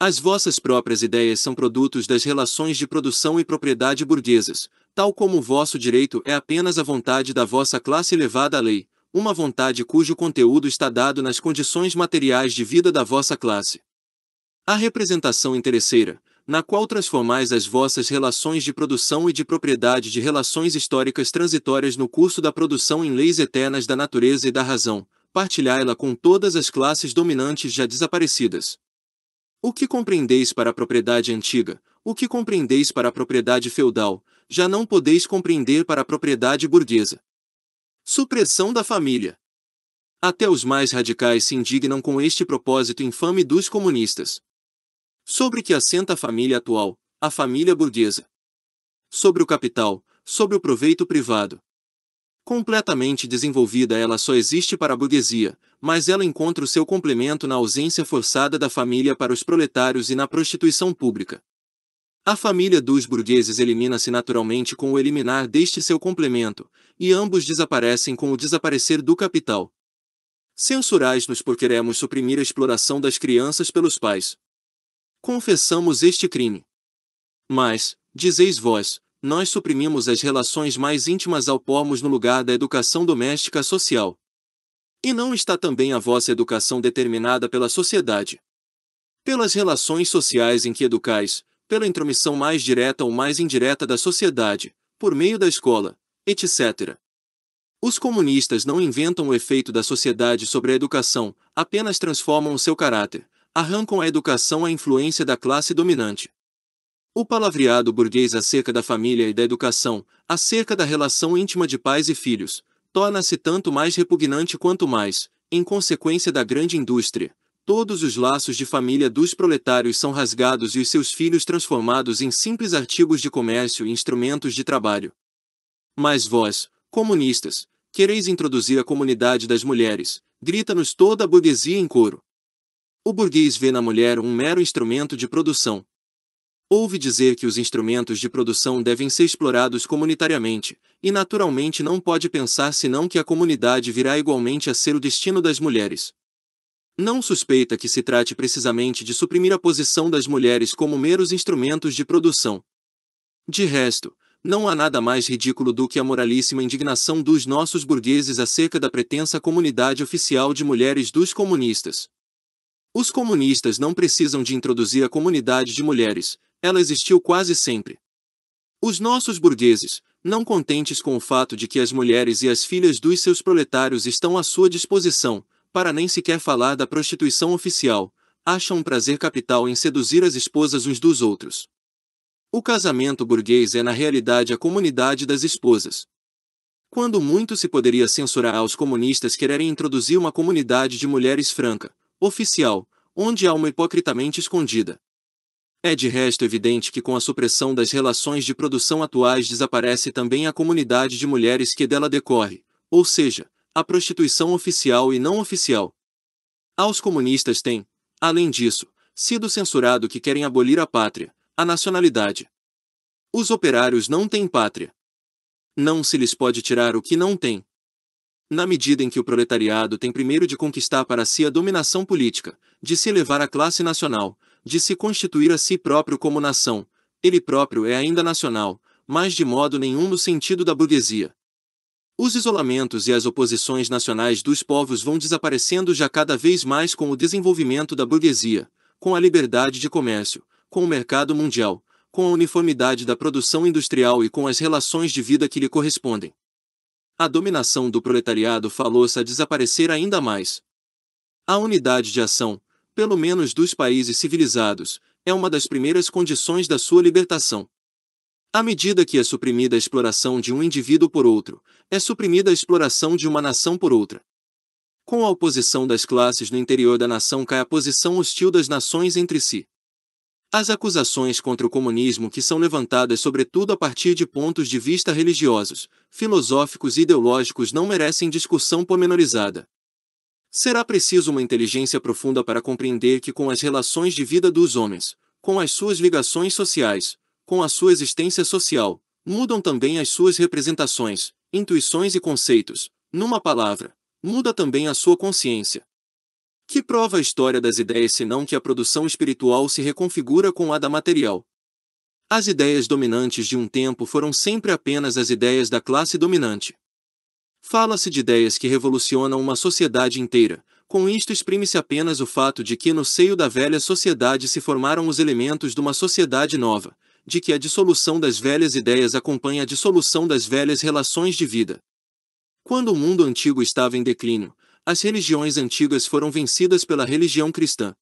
As vossas próprias ideias são produtos das relações de produção e propriedade burguesas, tal como o vosso direito é apenas a vontade da vossa classe elevada à lei, uma vontade cujo conteúdo está dado nas condições materiais de vida da vossa classe. A representação interesseira, na qual transformais as vossas relações de produção e de propriedade de relações históricas transitórias no curso da produção em leis eternas da natureza e da razão, partilhai-la com todas as classes dominantes já desaparecidas. O que compreendeis para a propriedade antiga, o que compreendeis para a propriedade feudal, já não podeis compreender para a propriedade burguesa. Supressão da família. Até os mais radicais se indignam com este propósito infame dos comunistas. Sobre que assenta a família atual, a família burguesa. Sobre o capital, sobre o proveito privado. Completamente desenvolvida ela só existe para a burguesia, mas ela encontra o seu complemento na ausência forçada da família para os proletários e na prostituição pública. A família dos burgueses elimina-se naturalmente com o eliminar deste seu complemento, e ambos desaparecem com o desaparecer do capital. Censurais-nos por queremos suprimir a exploração das crianças pelos pais. Confessamos este crime. Mas, dizeis vós, nós suprimimos as relações mais íntimas ao pormos no lugar da educação doméstica social. E não está também a vossa educação determinada pela sociedade? Pelas relações sociais em que educais, pela intromissão mais direta ou mais indireta da sociedade, por meio da escola, etc. Os comunistas não inventam o efeito da sociedade sobre a educação, apenas transformam o seu caráter, arrancam à educação a influência da classe dominante. O palavreado burguês acerca da família e da educação, acerca da relação íntima de pais e filhos, torna-se tanto mais repugnante quanto mais, em consequência da grande indústria, todos os laços de família dos proletários são rasgados e os seus filhos transformados em simples artigos de comércio e instrumentos de trabalho. Mas vós, comunistas, quereis introduzir a comunidade das mulheres, grita-nos toda a burguesia em coro. O burguês vê na mulher um mero instrumento de produção. Ouve dizer que os instrumentos de produção devem ser explorados comunitariamente, e naturalmente não pode pensar senão que a comunidade virá igualmente a ser o destino das mulheres. Não suspeita que se trate precisamente de suprimir a posição das mulheres como meros instrumentos de produção. De resto, não há nada mais ridículo do que a moralíssima indignação dos nossos burgueses acerca da pretensa comunidade oficial de mulheres dos comunistas. Os comunistas não precisam de introduzir a comunidade de mulheres, ela existiu quase sempre. Os nossos burgueses, não contentes com o fato de que as mulheres e as filhas dos seus proletários estão à sua disposição, para nem sequer falar da prostituição oficial, acham um prazer capital em seduzir as esposas uns dos outros. O casamento burguês é na realidade a comunidade das esposas. Quando muito se poderia censurar aos comunistas quererem introduzir uma comunidade de mulheres franca, oficial, onde há uma hipocritamente escondida. É de resto evidente que com a supressão das relações de produção atuais desaparece também a comunidade de mulheres que dela decorre, ou seja, a prostituição oficial e não oficial. Aos comunistas tem, além disso, sido censurado que querem abolir a pátria, a nacionalidade. Os operários não têm pátria. Não se lhes pode tirar o que não têm. Na medida em que o proletariado tem primeiro de conquistar para si a dominação política, de se elevar à classe nacional, de se constituir a si próprio como nação, ele próprio é ainda nacional, mas de modo nenhum no sentido da burguesia. Os isolamentos e as oposições nacionais dos povos vão desaparecendo já cada vez mais com o desenvolvimento da burguesia, com a liberdade de comércio, com o mercado mundial, com a uniformidade da produção industrial e com as relações de vida que lhe correspondem. A dominação do proletariado falou-se a desaparecer ainda mais. A unidade de ação, pelo menos dos países civilizados, é uma das primeiras condições da sua libertação. À medida que é suprimida a exploração de um indivíduo por outro, é suprimida a exploração de uma nação por outra. Com a oposição das classes no interior da nação cai a posição hostil das nações entre si. As acusações contra o comunismo que são levantadas sobretudo a partir de pontos de vista religiosos, filosóficos e ideológicos não merecem discussão pormenorizada. Será preciso uma inteligência profunda para compreender que com as relações de vida dos homens, com as suas ligações sociais, com a sua existência social, mudam também as suas representações, intuições e conceitos, numa palavra, muda também a sua consciência. Que prova a história das ideias senão que a produção espiritual se reconfigura com a da material? As ideias dominantes de um tempo foram sempre apenas as ideias da classe dominante. Fala-se de ideias que revolucionam uma sociedade inteira, com isto exprime-se apenas o fato de que no seio da velha sociedade se formaram os elementos de uma sociedade nova, de que a dissolução das velhas ideias acompanha a dissolução das velhas relações de vida. Quando o mundo antigo estava em declínio, as religiões antigas foram vencidas pela religião cristã.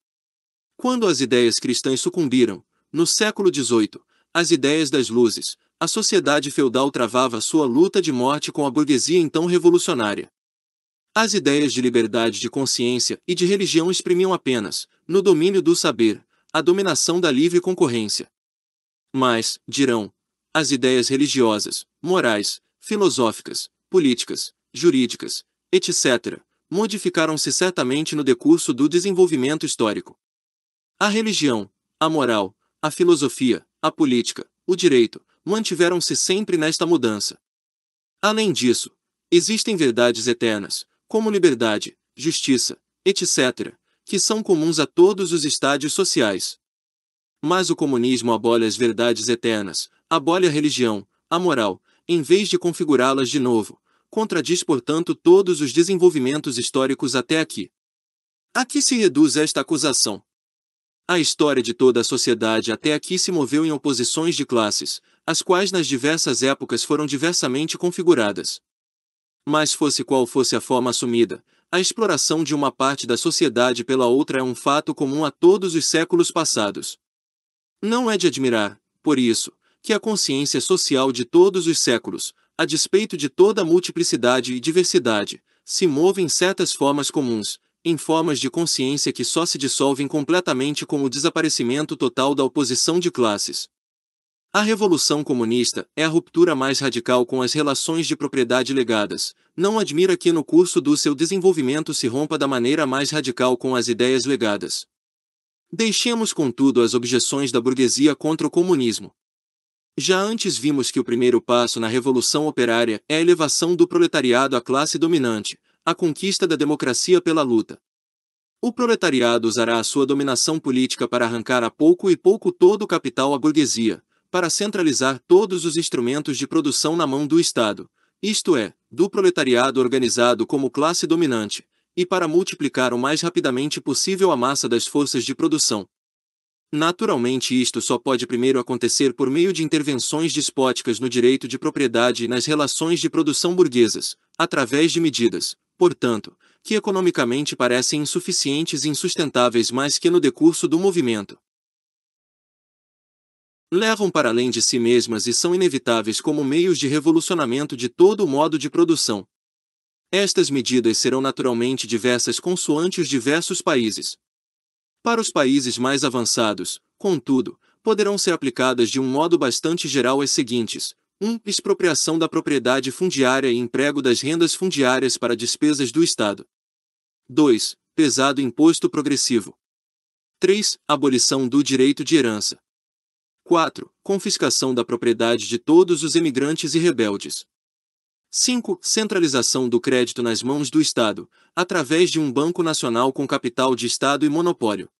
Quando as ideias cristãs sucumbiram, no século XVIII, as ideias das luzes, a sociedade feudal travava sua luta de morte com a burguesia então revolucionária. As ideias de liberdade de consciência e de religião exprimiam apenas, no domínio do saber, a dominação da livre concorrência. Mas, dirão, as ideias religiosas, morais, filosóficas, políticas, jurídicas, etc., modificaram-se certamente no decurso do desenvolvimento histórico. A religião, a moral, a filosofia, a política, o direito, mantiveram-se sempre nesta mudança. Além disso, existem verdades eternas, como liberdade, justiça, etc., que são comuns a todos os estádios sociais. Mas o comunismo abole as verdades eternas, abole a religião, a moral, em vez de configurá-las de novo, contradiz portanto todos os desenvolvimentos históricos até aqui. A que se reduz esta acusação? A história de toda a sociedade até aqui se moveu em oposições de classes, as quais nas diversas épocas foram diversamente configuradas. Mas fosse qual fosse a forma assumida, a exploração de uma parte da sociedade pela outra é um fato comum a todos os séculos passados. Não é de admirar, por isso, que a consciência social de todos os séculos, a despeito de toda a multiplicidade e diversidade, se move em certas formas comuns, em formas de consciência que só se dissolvem completamente com o desaparecimento total da oposição de classes. A Revolução Comunista é a ruptura mais radical com as relações de propriedade legadas. Não admira que no curso do seu desenvolvimento se rompa da maneira mais radical com as ideias legadas. Deixemos contudo as objeções da burguesia contra o comunismo. Já antes vimos que o primeiro passo na Revolução Operária é a elevação do proletariado à classe dominante, a conquista da democracia pela luta. O proletariado usará a sua dominação política para arrancar a pouco e pouco todo o capital à burguesia, para centralizar todos os instrumentos de produção na mão do Estado, isto é, do proletariado organizado como classe dominante, e para multiplicar o mais rapidamente possível a massa das forças de produção. Naturalmente isto só pode primeiro acontecer por meio de intervenções despóticas no direito de propriedade e nas relações de produção burguesas, através de medidas, portanto, que economicamente parecem insuficientes e insustentáveis mais que no decurso do movimento levam para além de si mesmas e são inevitáveis como meios de revolucionamento de todo o modo de produção. Estas medidas serão naturalmente diversas consoante os diversos países. Para os países mais avançados, contudo, poderão ser aplicadas de um modo bastante geral as seguintes: 1. Expropriação da propriedade fundiária e emprego das rendas fundiárias para despesas do Estado. 2. Pesado imposto progressivo. 3. Abolição do direito de herança. 4. Confiscação da propriedade de todos os emigrantes e rebeldes. 5. Centralização do crédito nas mãos do Estado, através de um banco nacional com capital de Estado e monopólio.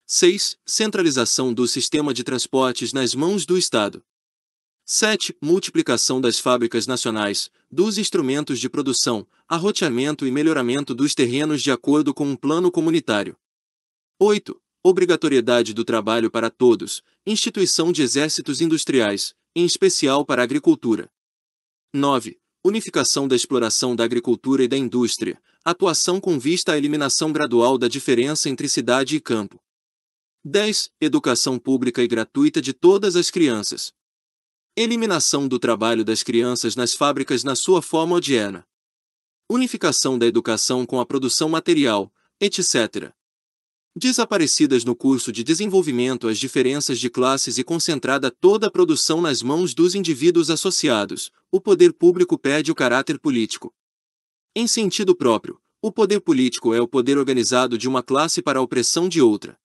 6. Centralização do sistema de transportes nas mãos do Estado. 7. Multiplicação das fábricas nacionais, dos instrumentos de produção, arroteamento e melhoramento dos terrenos de acordo com um plano comunitário. 8. Obrigatoriedade do trabalho para todos, instituição de exércitos industriais, em especial para a agricultura. 9. Unificação da exploração da agricultura e da indústria, atuação com vista à eliminação gradual da diferença entre cidade e campo. 10. Educação pública e gratuita de todas as crianças. Eliminação do trabalho das crianças nas fábricas na sua forma odierna. Unificação da educação com a produção material, etc. Desaparecidas no curso de desenvolvimento as diferenças de classes e concentrada toda a produção nas mãos dos indivíduos associados, o poder público perde o caráter político. Em sentido próprio, o poder político é o poder organizado de uma classe para a opressão de outra.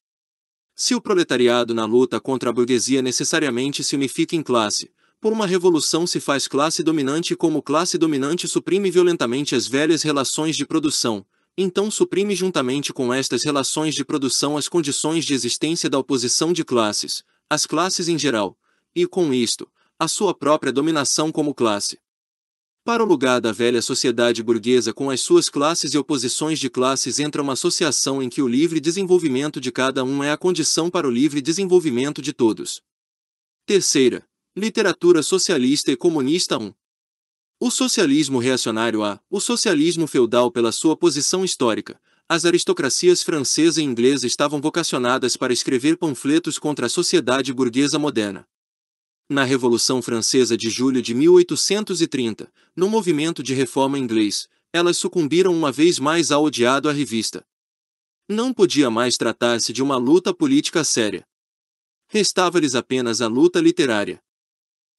Se o proletariado na luta contra a burguesia necessariamente se unifica em classe, por uma revolução se faz classe dominante e como classe dominante suprime violentamente as velhas relações de produção, então suprime juntamente com estas relações de produção as condições de existência da oposição de classes, as classes em geral, e, com isto, a sua própria dominação como classe. Para o lugar da velha sociedade burguesa com as suas classes e oposições de classes entra uma associação em que o livre desenvolvimento de cada um é a condição para o livre desenvolvimento de todos. Terceira, literatura socialista e comunista 1. O socialismo reacionário a, o socialismo feudal pela sua posição histórica, as aristocracias francesa e inglesa estavam vocacionadas para escrever panfletos contra a sociedade burguesa moderna. Na Revolução Francesa de julho de 1830, no movimento de reforma inglês, elas sucumbiram uma vez mais ao odiado à revista. Não podia mais tratar-se de uma luta política séria. Restava-lhes apenas a luta literária.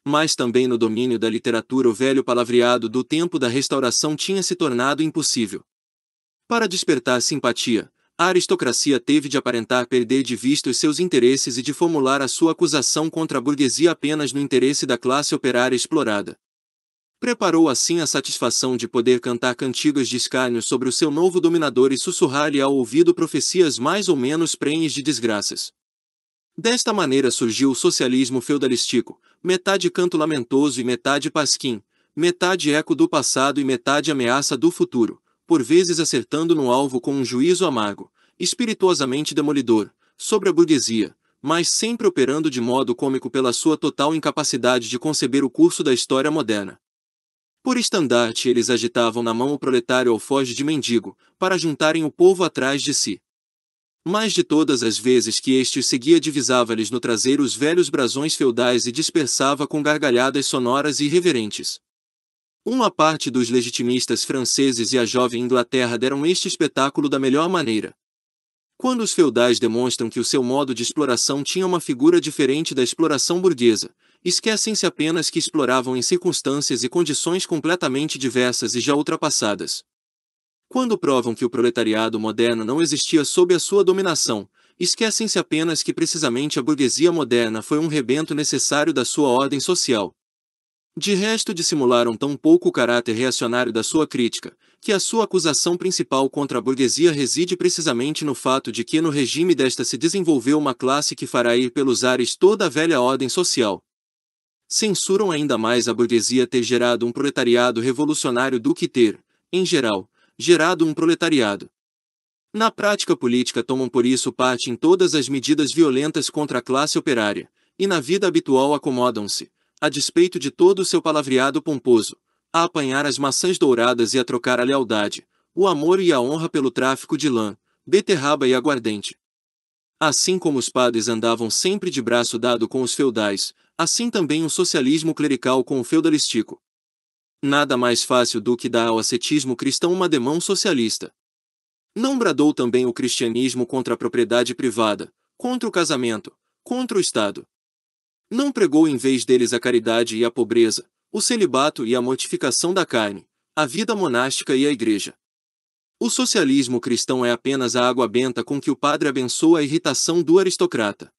Mas também no domínio da literatura o velho palavreado do tempo da Restauração tinha se tornado impossível. Para despertar simpatia, a aristocracia teve de aparentar perder de vista os seus interesses e de formular a sua acusação contra a burguesia apenas no interesse da classe operária explorada. Preparou assim a satisfação de poder cantar cantigas de escárnio sobre o seu novo dominador e sussurrar-lhe ao ouvido profecias mais ou menos prenhes de desgraças. Desta maneira surgiu o socialismo feudalístico, metade canto lamentoso e metade pasquim, metade eco do passado e metade ameaça do futuro, por vezes acertando no alvo com um juízo amargo, espirituosamente demolidor, sobre a burguesia, mas sempre operando de modo cômico pela sua total incapacidade de conceber o curso da história moderna. Por estandarte eles agitavam na mão o proletário alfoge de mendigo, para juntarem o povo atrás de si. Mas de todas as vezes que este os seguia divisava-lhes no traseiro os velhos brasões feudais e dispersava com gargalhadas sonoras e irreverentes. Uma parte dos legitimistas franceses e a jovem Inglaterra deram este espetáculo da melhor maneira. Quando os feudais demonstram que o seu modo de exploração tinha uma figura diferente da exploração burguesa, esquecem-se apenas que exploravam em circunstâncias e condições completamente diversas e já ultrapassadas. Quando provam que o proletariado moderno não existia sob a sua dominação, esquecem-se apenas que precisamente a burguesia moderna foi um rebento necessário da sua ordem social. De resto dissimularam tão pouco o caráter reacionário da sua crítica, que a sua acusação principal contra a burguesia reside precisamente no fato de que no regime desta se desenvolveu uma classe que fará ir pelos ares toda a velha ordem social. Censuram ainda mais a burguesia ter gerado um proletariado revolucionário do que ter, em geral, gerado um proletariado. Na prática política tomam por isso parte em todas as medidas violentas contra a classe operária, e na vida habitual acomodam-se, a despeito de todo o seu palavreado pomposo, a apanhar as maçãs douradas e a trocar a lealdade, o amor e a honra pelo tráfico de lã, beterraba e aguardente. Assim como os padres andavam sempre de braço dado com os feudais, assim também o socialismo clerical com o feudalístico. Nada mais fácil do que dar ao ascetismo cristão uma demão socialista. Não bradou também o cristianismo contra a propriedade privada, contra o casamento, contra o Estado. Não pregou em vez deles a caridade e a pobreza, o celibato e a mortificação da carne, a vida monástica e a igreja. O socialismo cristão é apenas a água benta com que o padre abençoa a irritação do aristocrata.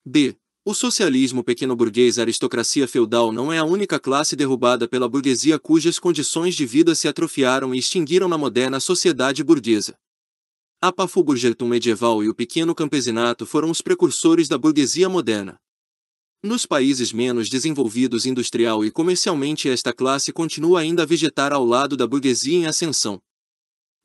B. O socialismo pequeno-burguês. A aristocracia feudal não é a única classe derrubada pela burguesia cujas condições de vida se atrofiaram e extinguiram na moderna sociedade burguesa. A Pafuburgertum medieval e o pequeno campesinato foram os precursores da burguesia moderna. Nos países menos desenvolvidos industrial e comercialmente esta classe continua ainda a vegetar ao lado da burguesia em ascensão.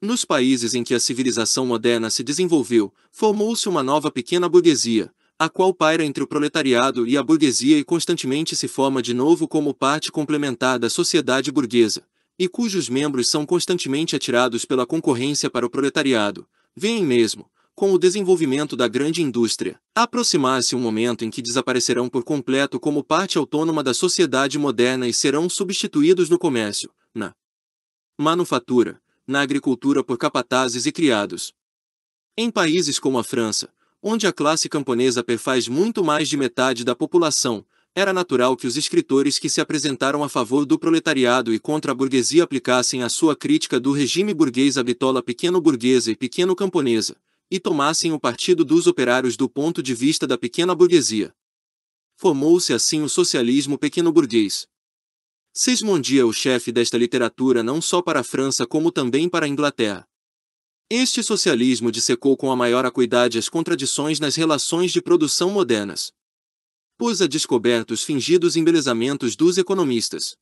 Nos países em que a civilização moderna se desenvolveu, formou-se uma nova pequena burguesia, a qual paira entre o proletariado e a burguesia e constantemente se forma de novo como parte complementar da sociedade burguesa, e cujos membros são constantemente atirados pela concorrência para o proletariado, vêm mesmo, com o desenvolvimento da grande indústria, Aproximar-se um momento em que desaparecerão por completo como parte autônoma da sociedade moderna e serão substituídos no comércio, na manufatura, na agricultura por capatazes e criados. Em países como a França, onde a classe camponesa perfaz muito mais de metade da população, era natural que os escritores que se apresentaram a favor do proletariado e contra a burguesia aplicassem a sua crítica do regime burguês à bitola pequeno-burguesa e pequeno-camponesa, e tomassem o partido dos operários do ponto de vista da pequena burguesia. Formou-se assim o socialismo pequeno-burguês. Sismondi é o chefe desta literatura não só para a França como também para a Inglaterra. Este socialismo dissecou com a maior acuidade as contradições nas relações de produção modernas. Pôs a descoberto os fingidos embelezamentos dos economistas.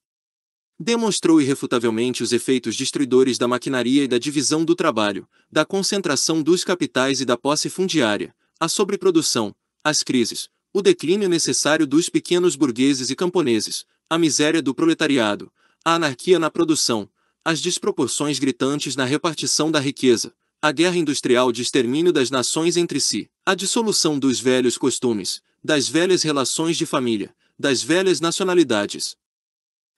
Demonstrou irrefutavelmente os efeitos destruidores da maquinaria e da divisão do trabalho, da concentração dos capitais e da posse fundiária, a sobreprodução, as crises, o declínio necessário dos pequenos burgueses e camponeses, a miséria do proletariado, a anarquia na produção, as desproporções gritantes na repartição da riqueza, a guerra industrial de extermínio das nações entre si, a dissolução dos velhos costumes, das velhas relações de família, das velhas nacionalidades.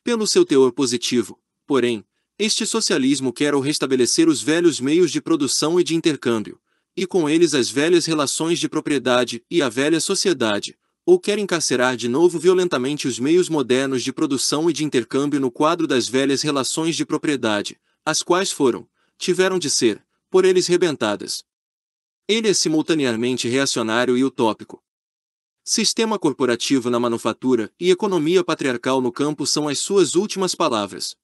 Pelo seu teor positivo, porém, este socialismo quer ou restabelecer os velhos meios de produção e de intercâmbio, e com eles as velhas relações de propriedade e a velha sociedade, ou quer encarcerar de novo violentamente os meios modernos de produção e de intercâmbio no quadro das velhas relações de propriedade, as quais tiveram de ser, por eles rebentadas. Ele é simultaneamente reacionário e utópico. Sistema corporativo na manufatura e economia patriarcal no campo são as suas últimas palavras.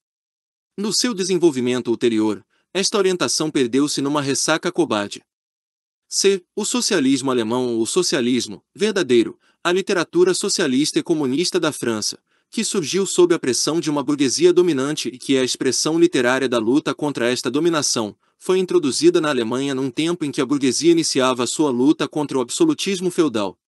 No seu desenvolvimento ulterior, esta orientação perdeu-se numa ressaca cobarde. O socialismo alemão ou o socialismo verdadeiro, a literatura socialista e comunista da França, que surgiu sob a pressão de uma burguesia dominante e que é a expressão literária da luta contra esta dominação, foi introduzida na Alemanha num tempo em que a burguesia iniciava a sua luta contra o absolutismo feudal.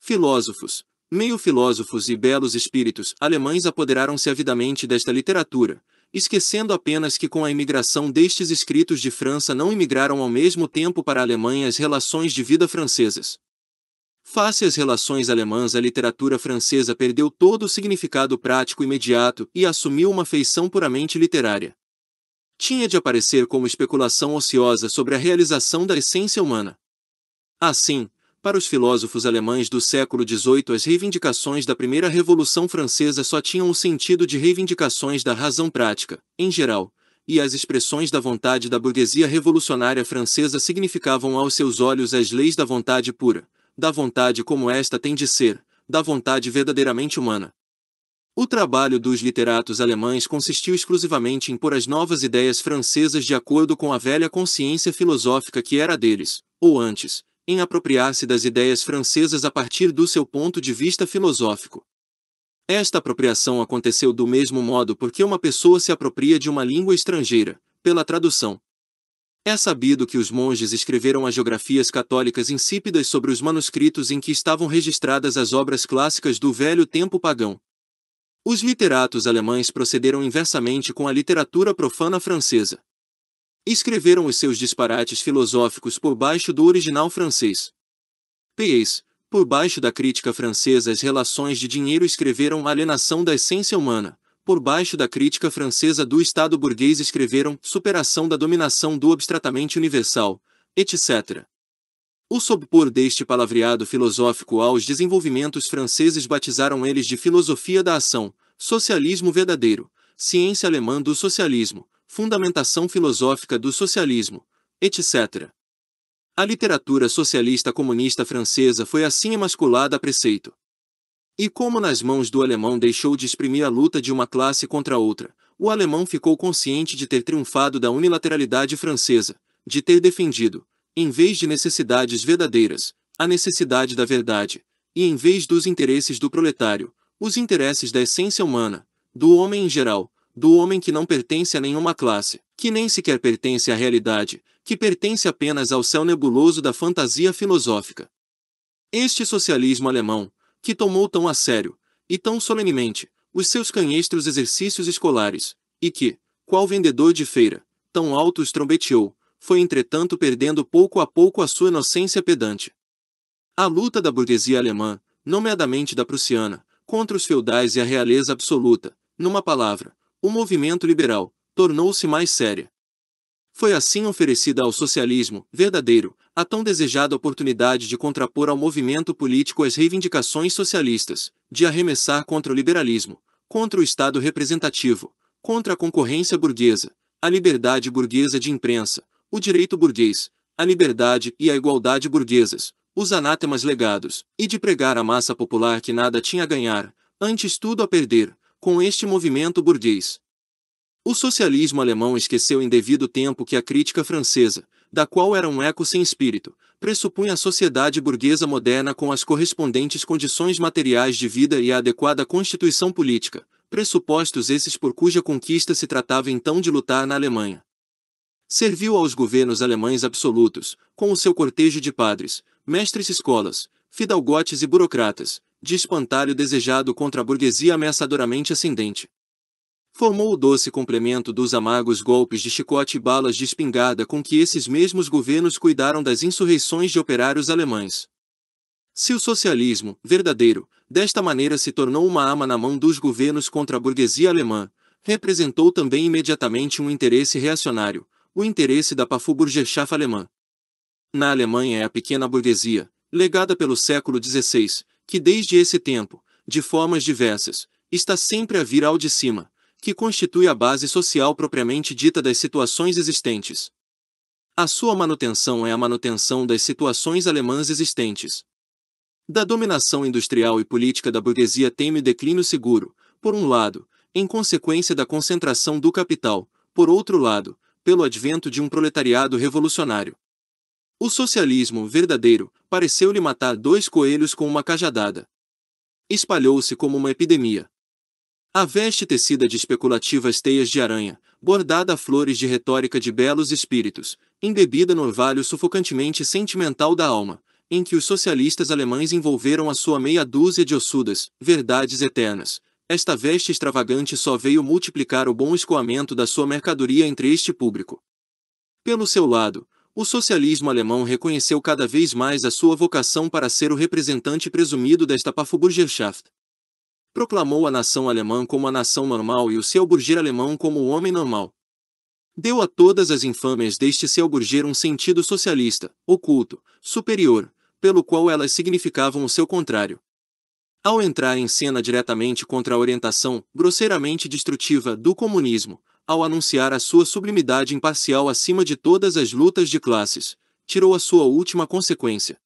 Filósofos, meio-filósofos e belos espíritos alemães apoderaram-se avidamente desta literatura, esquecendo apenas que com a imigração destes escritos de França não imigraram ao mesmo tempo para a Alemanha as relações de vida francesas. Face às relações alemãs, a literatura francesa perdeu todo o significado prático imediato e assumiu uma feição puramente literária. Tinha de aparecer como especulação ociosa sobre a realização da essência humana. Assim, para os filósofos alemães do século XVIII, as reivindicações da primeira Revolução Francesa só tinham o sentido de reivindicações da razão prática, em geral, e as expressões da vontade da burguesia revolucionária francesa significavam aos seus olhos as leis da vontade pura, da vontade como esta tem de ser, da vontade verdadeiramente humana. O trabalho dos literatos alemães consistiu exclusivamente em pôr as novas ideias francesas de acordo com a velha consciência filosófica que era deles, ou antes, em apropriar-se das ideias francesas a partir do seu ponto de vista filosófico. Esta apropriação aconteceu do mesmo modo porque uma pessoa se apropria de uma língua estrangeira, pela tradução. É sabido que os monges escreveram as geografias católicas insípidas sobre os manuscritos em que estavam registradas as obras clássicas do velho tempo pagão. Os literatos alemães procederam inversamente com a literatura profana francesa. Escreveram os seus disparates filosóficos por baixo do original francês. Por baixo da crítica francesa, as relações de dinheiro escreveram a alienação da essência humana. Por baixo da crítica francesa do Estado burguês escreveram superação da dominação do abstratamente universal, etc. O sobrepor deste palavreado filosófico aos desenvolvimentos franceses batizaram eles de filosofia da ação, socialismo verdadeiro, ciência alemã do socialismo, fundamentação filosófica do socialismo, etc. A literatura socialista comunista francesa foi assim emasculada a preceito. E como nas mãos do alemão deixou de exprimir a luta de uma classe contra outra, o alemão ficou consciente de ter triunfado da unilateralidade francesa, de ter defendido, em vez de necessidades verdadeiras, a necessidade da verdade, e em vez dos interesses do proletário, os interesses da essência humana, do homem em geral, do homem que não pertence a nenhuma classe, que nem sequer pertence à realidade, que pertence apenas ao céu nebuloso da fantasia filosófica. Este socialismo alemão, que tomou tão a sério, e tão solenemente, os seus canhestros exercícios escolares, e que, qual vendedor de feira, tão alto os trombeteou, foi entretanto perdendo pouco a pouco a sua inocência pedante. A luta da burguesia alemã, nomeadamente da prussiana, contra os feudais e a realeza absoluta, numa palavra, o movimento liberal, tornou-se mais séria. Foi assim oferecida ao socialismo verdadeiro a tão desejada oportunidade de contrapor ao movimento político as reivindicações socialistas, de arremessar contra o liberalismo, contra o Estado representativo, contra a concorrência burguesa, a liberdade burguesa de imprensa, o direito burguês, a liberdade e a igualdade burguesas, os anátemas legados, e de pregar à massa popular que nada tinha a ganhar, antes tudo a perder, com este movimento burguês. O socialismo alemão esqueceu em devido tempo que a crítica francesa, da qual era um eco sem espírito, pressupunha a sociedade burguesa moderna com as correspondentes condições materiais de vida e a adequada constituição política, pressupostos esses por cuja conquista se tratava então de lutar na Alemanha. Serviu aos governos alemães absolutos, com o seu cortejo de padres, mestres-escolas, fidalgotes e burocratas, de espantalho desejado contra a burguesia ameaçadoramente ascendente. Formou o doce complemento dos amargos golpes de chicote e balas de espingarda com que esses mesmos governos cuidaram das insurreições de operários alemães. Se o socialismo, verdadeiro, desta maneira se tornou uma arma na mão dos governos contra a burguesia alemã, representou também imediatamente um interesse reacionário, o interesse da Pafurburgerschaft alemã. Na Alemanha é a pequena burguesia, legada pelo século XVI, que desde esse tempo, de formas diversas, está sempre a vir ao de cima, que constitui a base social propriamente dita das situações existentes. A sua manutenção é a manutenção das situações alemãs existentes. Da dominação industrial e política da burguesia teme o declínio seguro, por um lado, em consequência da concentração do capital, por outro lado, pelo advento de um proletariado revolucionário. O socialismo verdadeiro pareceu-lhe matar dois coelhos com uma cajadada. Espalhou-se como uma epidemia. A veste tecida de especulativas teias de aranha, bordada a flores de retórica de belos espíritos, embebida no orvalho sufocantemente sentimental da alma, em que os socialistas alemães envolveram a sua meia dúzia de ossudas verdades eternas. Esta veste extravagante só veio multiplicar o bom escoamento da sua mercadoria entre este público. Pelo seu lado, o socialismo alemão reconheceu cada vez mais a sua vocação para ser o representante presumido desta Pafurburgerschaft. Proclamou a nação alemã como a nação normal e o seu burguês alemão como o homem normal. Deu a todas as infâmias deste seu burguês um sentido socialista, oculto, superior, pelo qual elas significavam o seu contrário. Ao entrar em cena diretamente contra a orientação, grosseiramente destrutiva, do comunismo, ao anunciar a sua sublimidade imparcial acima de todas as lutas de classes, tirou a sua última consequência.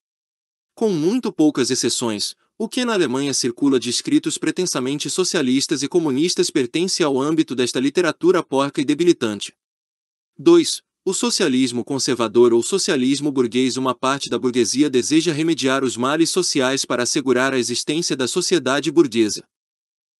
Com muito poucas exceções, o que na Alemanha circula de escritos pretensamente socialistas e comunistas pertence ao âmbito desta literatura porca e debilitante. 2. O socialismo conservador ou socialismo burguês. Uma parte da burguesia deseja remediar os males sociais para assegurar a existência da sociedade burguesa.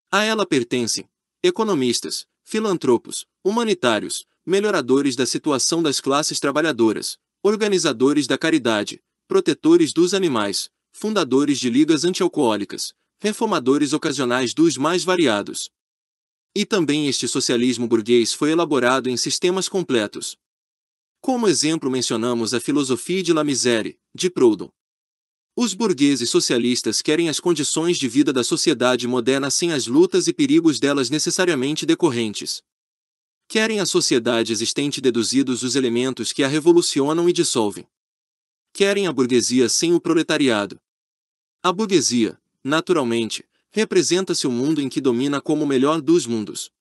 A ela pertencem economistas, filantropos, humanitários, melhoradores da situação das classes trabalhadoras, organizadores da caridade, protetores dos animais, fundadores de ligas antialcoólicas, reformadores ocasionais dos mais variados. E também este socialismo burguês foi elaborado em sistemas completos. Como exemplo mencionamos a Philosophie de la Misère, de Proudhon. Os burgueses socialistas querem as condições de vida da sociedade moderna sem as lutas e perigos delas necessariamente decorrentes. Querem a sociedade existente deduzidos os elementos que a revolucionam e dissolvem. Querem a burguesia sem o proletariado. A burguesia, naturalmente, representa-se o mundo em que domina como o melhor dos mundos.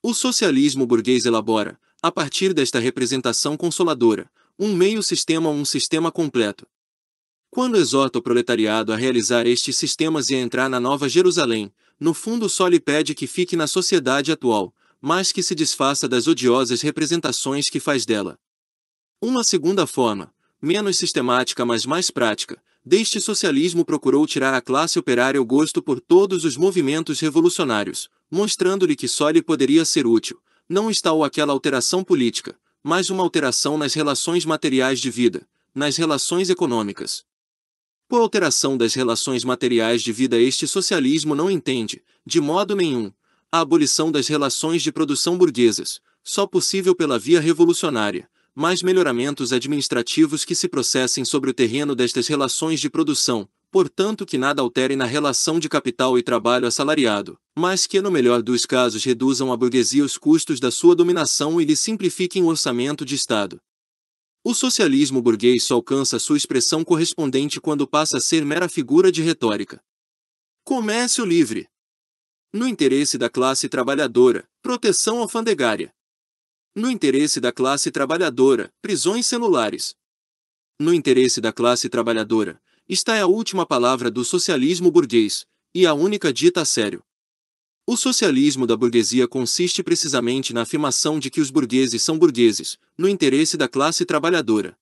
O socialismo burguês elabora, a partir desta representação consoladora, um meio-sistema ou um sistema completo. Quando exorta o proletariado a realizar estes sistemas e a entrar na Nova Jerusalém, no fundo só lhe pede que fique na sociedade atual, mas que se desfaça das odiosas representações que faz dela. Uma segunda forma, menos sistemática mas mais prática, deste socialismo procurou tirar à classe operária o gosto por todos os movimentos revolucionários, mostrando-lhe que só lhe poderia ser útil, não esta ou aquela alteração política, mas uma alteração nas relações materiais de vida, nas relações econômicas. Por alteração das relações materiais de vida este socialismo não entende, de modo nenhum, a abolição das relações de produção burguesas, só possível pela via revolucionária, mas melhoramentos administrativos que se processem sobre o terreno destas relações de produção, portanto que nada altere na relação de capital e trabalho assalariado, mas que no melhor dos casos reduzam à burguesia os custos da sua dominação e lhe simplifiquem o orçamento de Estado. O socialismo burguês só alcança sua expressão correspondente quando passa a ser mera figura de retórica. Comércio livre. No interesse da classe trabalhadora, proteção alfandegária. No interesse da classe trabalhadora, prisões celulares. No interesse da classe trabalhadora, esta é a última palavra do socialismo burguês, e a única dita a sério. O socialismo da burguesia consiste precisamente na afirmação de que os burgueses são burgueses, no interesse da classe trabalhadora.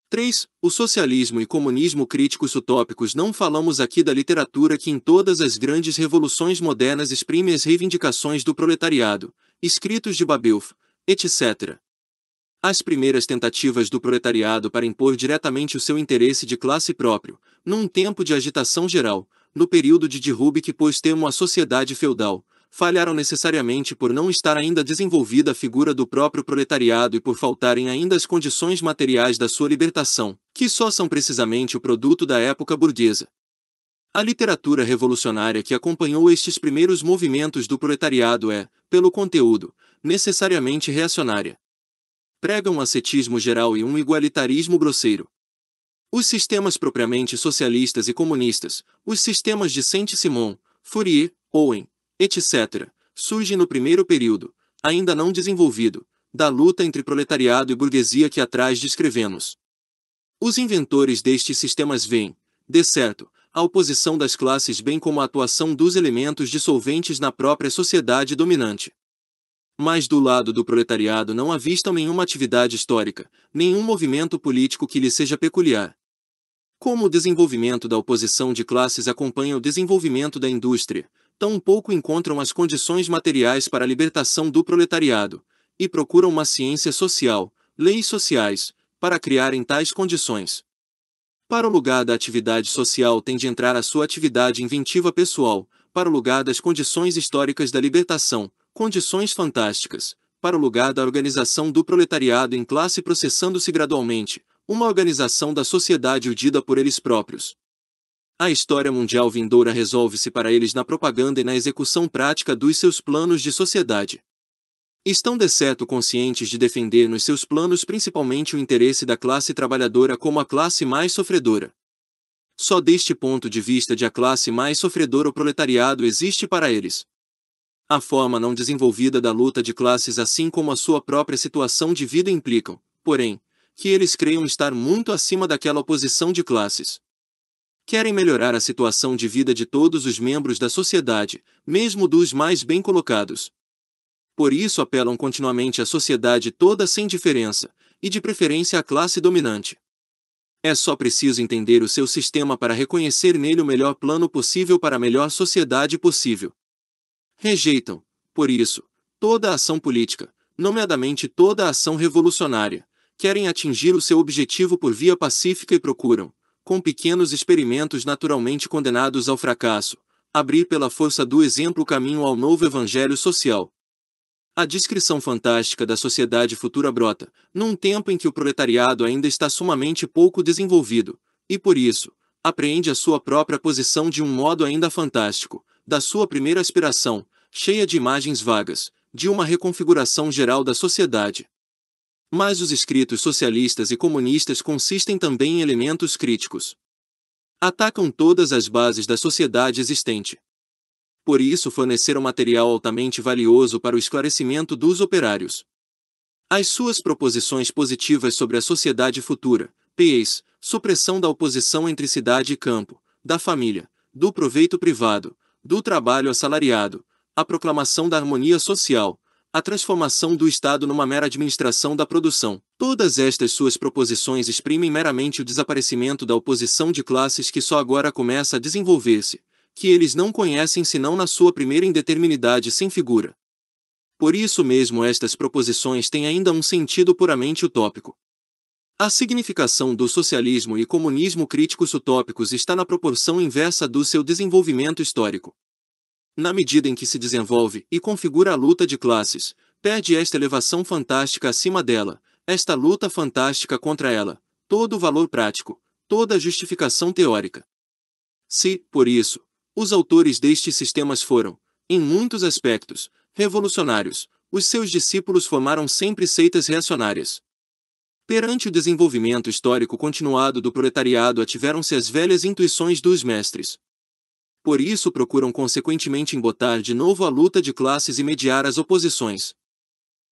3. O socialismo e comunismo críticos utópicos. Não falamos aqui da literatura que em todas as grandes revoluções modernas exprime as reivindicações do proletariado, escritos de Babeuf, etc. As primeiras tentativas do proletariado para impor diretamente o seu interesse de classe próprio, num tempo de agitação geral, no período de derrube que pôs termo à sociedade feudal, falharam necessariamente por não estar ainda desenvolvida a figura do próprio proletariado e por faltarem ainda as condições materiais da sua libertação, que só são precisamente o produto da época burguesa. A literatura revolucionária que acompanhou estes primeiros movimentos do proletariado é, pelo conteúdo, necessariamente reacionária. Prega um ascetismo geral e um igualitarismo grosseiro. Os sistemas propriamente socialistas e comunistas, os sistemas de Saint-Simon, Fourier, Owen, etc., surgem no primeiro período, ainda não desenvolvido, da luta entre proletariado e burguesia que atrás descrevemos. Os inventores destes sistemas veem, de certo, a oposição das classes bem como a atuação dos elementos dissolventes na própria sociedade dominante. Mas do lado do proletariado não avistam nenhuma atividade histórica, nenhum movimento político que lhe seja peculiar. Como o desenvolvimento da oposição de classes acompanha o desenvolvimento da indústria, tão pouco encontram as condições materiais para a libertação do proletariado, e procuram uma ciência social, leis sociais, para criarem tais condições. Para o lugar da atividade social tem de entrar a sua atividade inventiva pessoal, para o lugar das condições históricas da libertação, condições fantásticas, para o lugar da organização do proletariado em classe processando-se gradualmente, uma organização da sociedade urdida por eles próprios. A história mundial vindoura resolve-se para eles na propaganda e na execução prática dos seus planos de sociedade. Estão de certo conscientes de defender nos seus planos principalmente o interesse da classe trabalhadora como a classe mais sofredora. Só deste ponto de vista de a classe mais sofredora o proletariado existe para eles. A forma não desenvolvida da luta de classes assim como a sua própria situação de vida implicam, porém, que eles creiam estar muito acima daquela oposição de classes. Querem melhorar a situação de vida de todos os membros da sociedade, mesmo dos mais bem colocados. Por isso apelam continuamente à sociedade toda sem diferença, e de preferência à classe dominante. É só preciso entender o seu sistema para reconhecer nele o melhor plano possível para a melhor sociedade possível. Rejeitam, por isso, toda a ação política, nomeadamente toda a ação revolucionária. Querem atingir o seu objetivo por via pacífica e procuram, com pequenos experimentos naturalmente condenados ao fracasso, abrir pela força do exemplo o caminho ao novo evangelho social. A descrição fantástica da sociedade futura brota, num tempo em que o proletariado ainda está sumamente pouco desenvolvido, e por isso, apreende a sua própria posição de um modo ainda fantástico, da sua primeira aspiração, cheia de imagens vagas, de uma reconfiguração geral da sociedade. Mas os escritos socialistas e comunistas consistem também em elementos críticos. Atacam todas as bases da sociedade existente. Por isso forneceram material altamente valioso para o esclarecimento dos operários. As suas proposições positivas sobre a sociedade futura, p.ex., supressão da oposição entre cidade e campo, da família, do proveito privado, do trabalho assalariado, a proclamação da harmonia social, a transformação do Estado numa mera administração da produção. Todas estas suas proposições exprimem meramente o desaparecimento da oposição de classes que só agora começa a desenvolver-se, que eles não conhecem senão na sua primeira indeterminidade sem figura. Por isso mesmo estas proposições têm ainda um sentido puramente utópico. A significação do socialismo e comunismo críticos utópicos está na proporção inversa do seu desenvolvimento histórico. Na medida em que se desenvolve e configura a luta de classes, perde esta elevação fantástica acima dela, esta luta fantástica contra ela, todo o valor prático, toda a justificação teórica. Se, por isso, os autores destes sistemas foram, em muitos aspectos, revolucionários, os seus discípulos formaram sempre seitas reacionárias. Perante o desenvolvimento histórico continuado do proletariado ativeram-se as velhas intuições dos mestres. Por isso procuram consequentemente embotar de novo a luta de classes e mediar as oposições.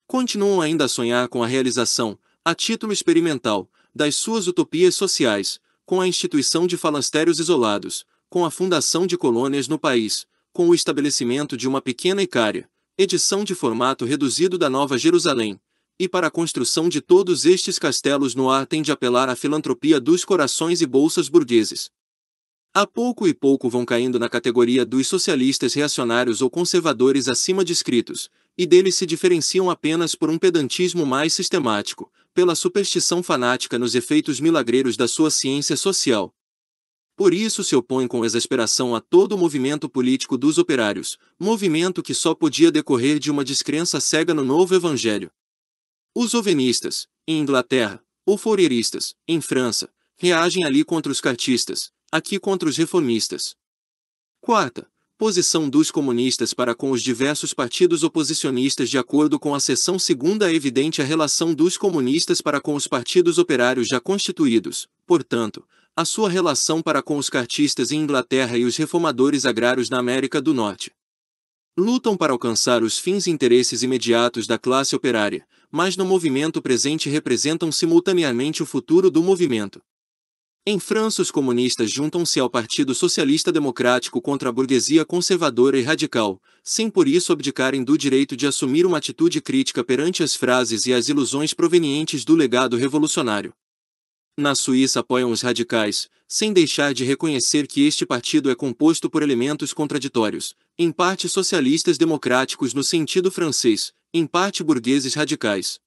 Continuam ainda a sonhar com a realização, a título experimental, das suas utopias sociais, com a instituição de falancérios isolados, com a fundação de colônias no país, com o estabelecimento de uma pequena Icária, edição de formato reduzido da Nova Jerusalém, e para a construção de todos estes castelos no ar tem de apelar à filantropia dos corações e bolsas burgueses. A pouco e pouco vão caindo na categoria dos socialistas reacionários ou conservadores acima descritos, e deles se diferenciam apenas por um pedantismo mais sistemático, pela superstição fanática nos efeitos milagreiros da sua ciência social. Por isso se opõe com exasperação a todo o movimento político dos operários, movimento que só podia decorrer de uma descrença cega no novo evangelho. Os ovenistas, em Inglaterra, ou fourieristas, em França, reagem ali contra os cartistas, aqui contra os reformistas. Quarta, posição dos comunistas para com os diversos partidos oposicionistas. De acordo com a seção segunda, é evidente a relação dos comunistas para com os partidos operários já constituídos, portanto, a sua relação para com os cartistas em Inglaterra e os reformadores agrários na América do Norte. Lutam para alcançar os fins e interesses imediatos da classe operária, mas no movimento presente representam simultaneamente o futuro do movimento. Em França, os comunistas juntam-se ao Partido Socialista Democrático contra a burguesia conservadora e radical, sem por isso abdicarem do direito de assumir uma atitude crítica perante as frases e as ilusões provenientes do legado revolucionário. Na Suíça apoiam os radicais, sem deixar de reconhecer que este partido é composto por elementos contraditórios, em parte socialistas democráticos no sentido francês, em parte burgueses radicais.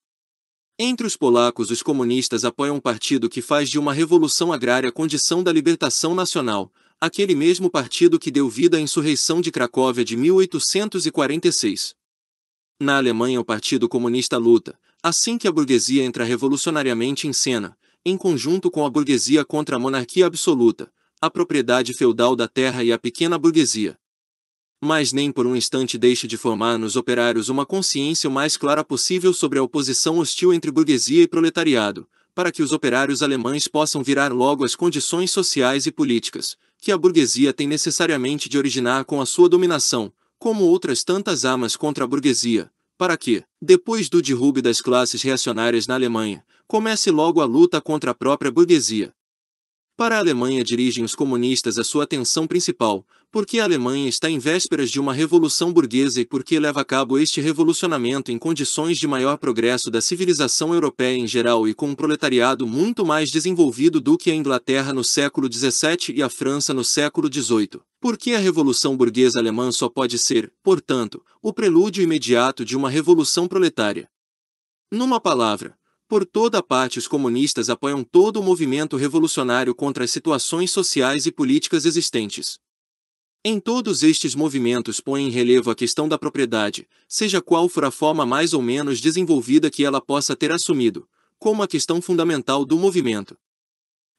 Entre os polacos, os comunistas apoiam um partido que faz de uma revolução agrária a condição da libertação nacional, aquele mesmo partido que deu vida à insurreição de Cracóvia de 1846. Na Alemanha, o Partido Comunista luta, assim que a burguesia entra revolucionariamente em cena, em conjunto com a burguesia contra a monarquia absoluta, a propriedade feudal da terra e a pequena burguesia. Mas nem por um instante deixa de formar nos operários uma consciência o mais clara possível sobre a oposição hostil entre burguesia e proletariado, para que os operários alemães possam virar logo as condições sociais e políticas, que a burguesia tem necessariamente de originar com a sua dominação, como outras tantas armas contra a burguesia, para que, depois do derrube das classes reacionárias na Alemanha, comece logo a luta contra a própria burguesia. Para a Alemanha dirigem os comunistas a sua atenção principal, porque a Alemanha está em vésperas de uma revolução burguesa e porque leva a cabo este revolucionamento em condições de maior progresso da civilização europeia em geral e com um proletariado muito mais desenvolvido do que a Inglaterra no século XVII e a França no século XVIII. Porque a revolução burguesa alemã só pode ser, portanto, o prelúdio imediato de uma revolução proletária. Numa palavra, por toda parte os comunistas apoiam todo o movimento revolucionário contra as situações sociais e políticas existentes. Em todos estes movimentos põem em relevo a questão da propriedade, seja qual for a forma mais ou menos desenvolvida que ela possa ter assumido, como a questão fundamental do movimento.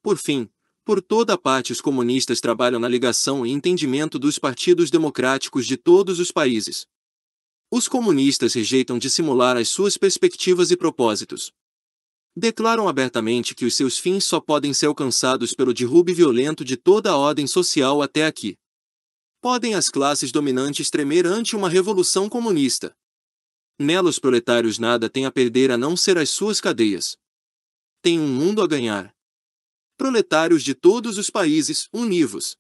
Por fim, por toda parte os comunistas trabalham na ligação e entendimento dos partidos democráticos de todos os países. Os comunistas rejeitam dissimular as suas perspectivas e propósitos. Declaram abertamente que os seus fins só podem ser alcançados pelo derrube violento de toda a ordem social até aqui. Podem as classes dominantes tremer ante uma revolução comunista. Nela os proletários nada têm a perder a não ser as suas cadeias. Têm um mundo a ganhar. Proletários de todos os países, univos!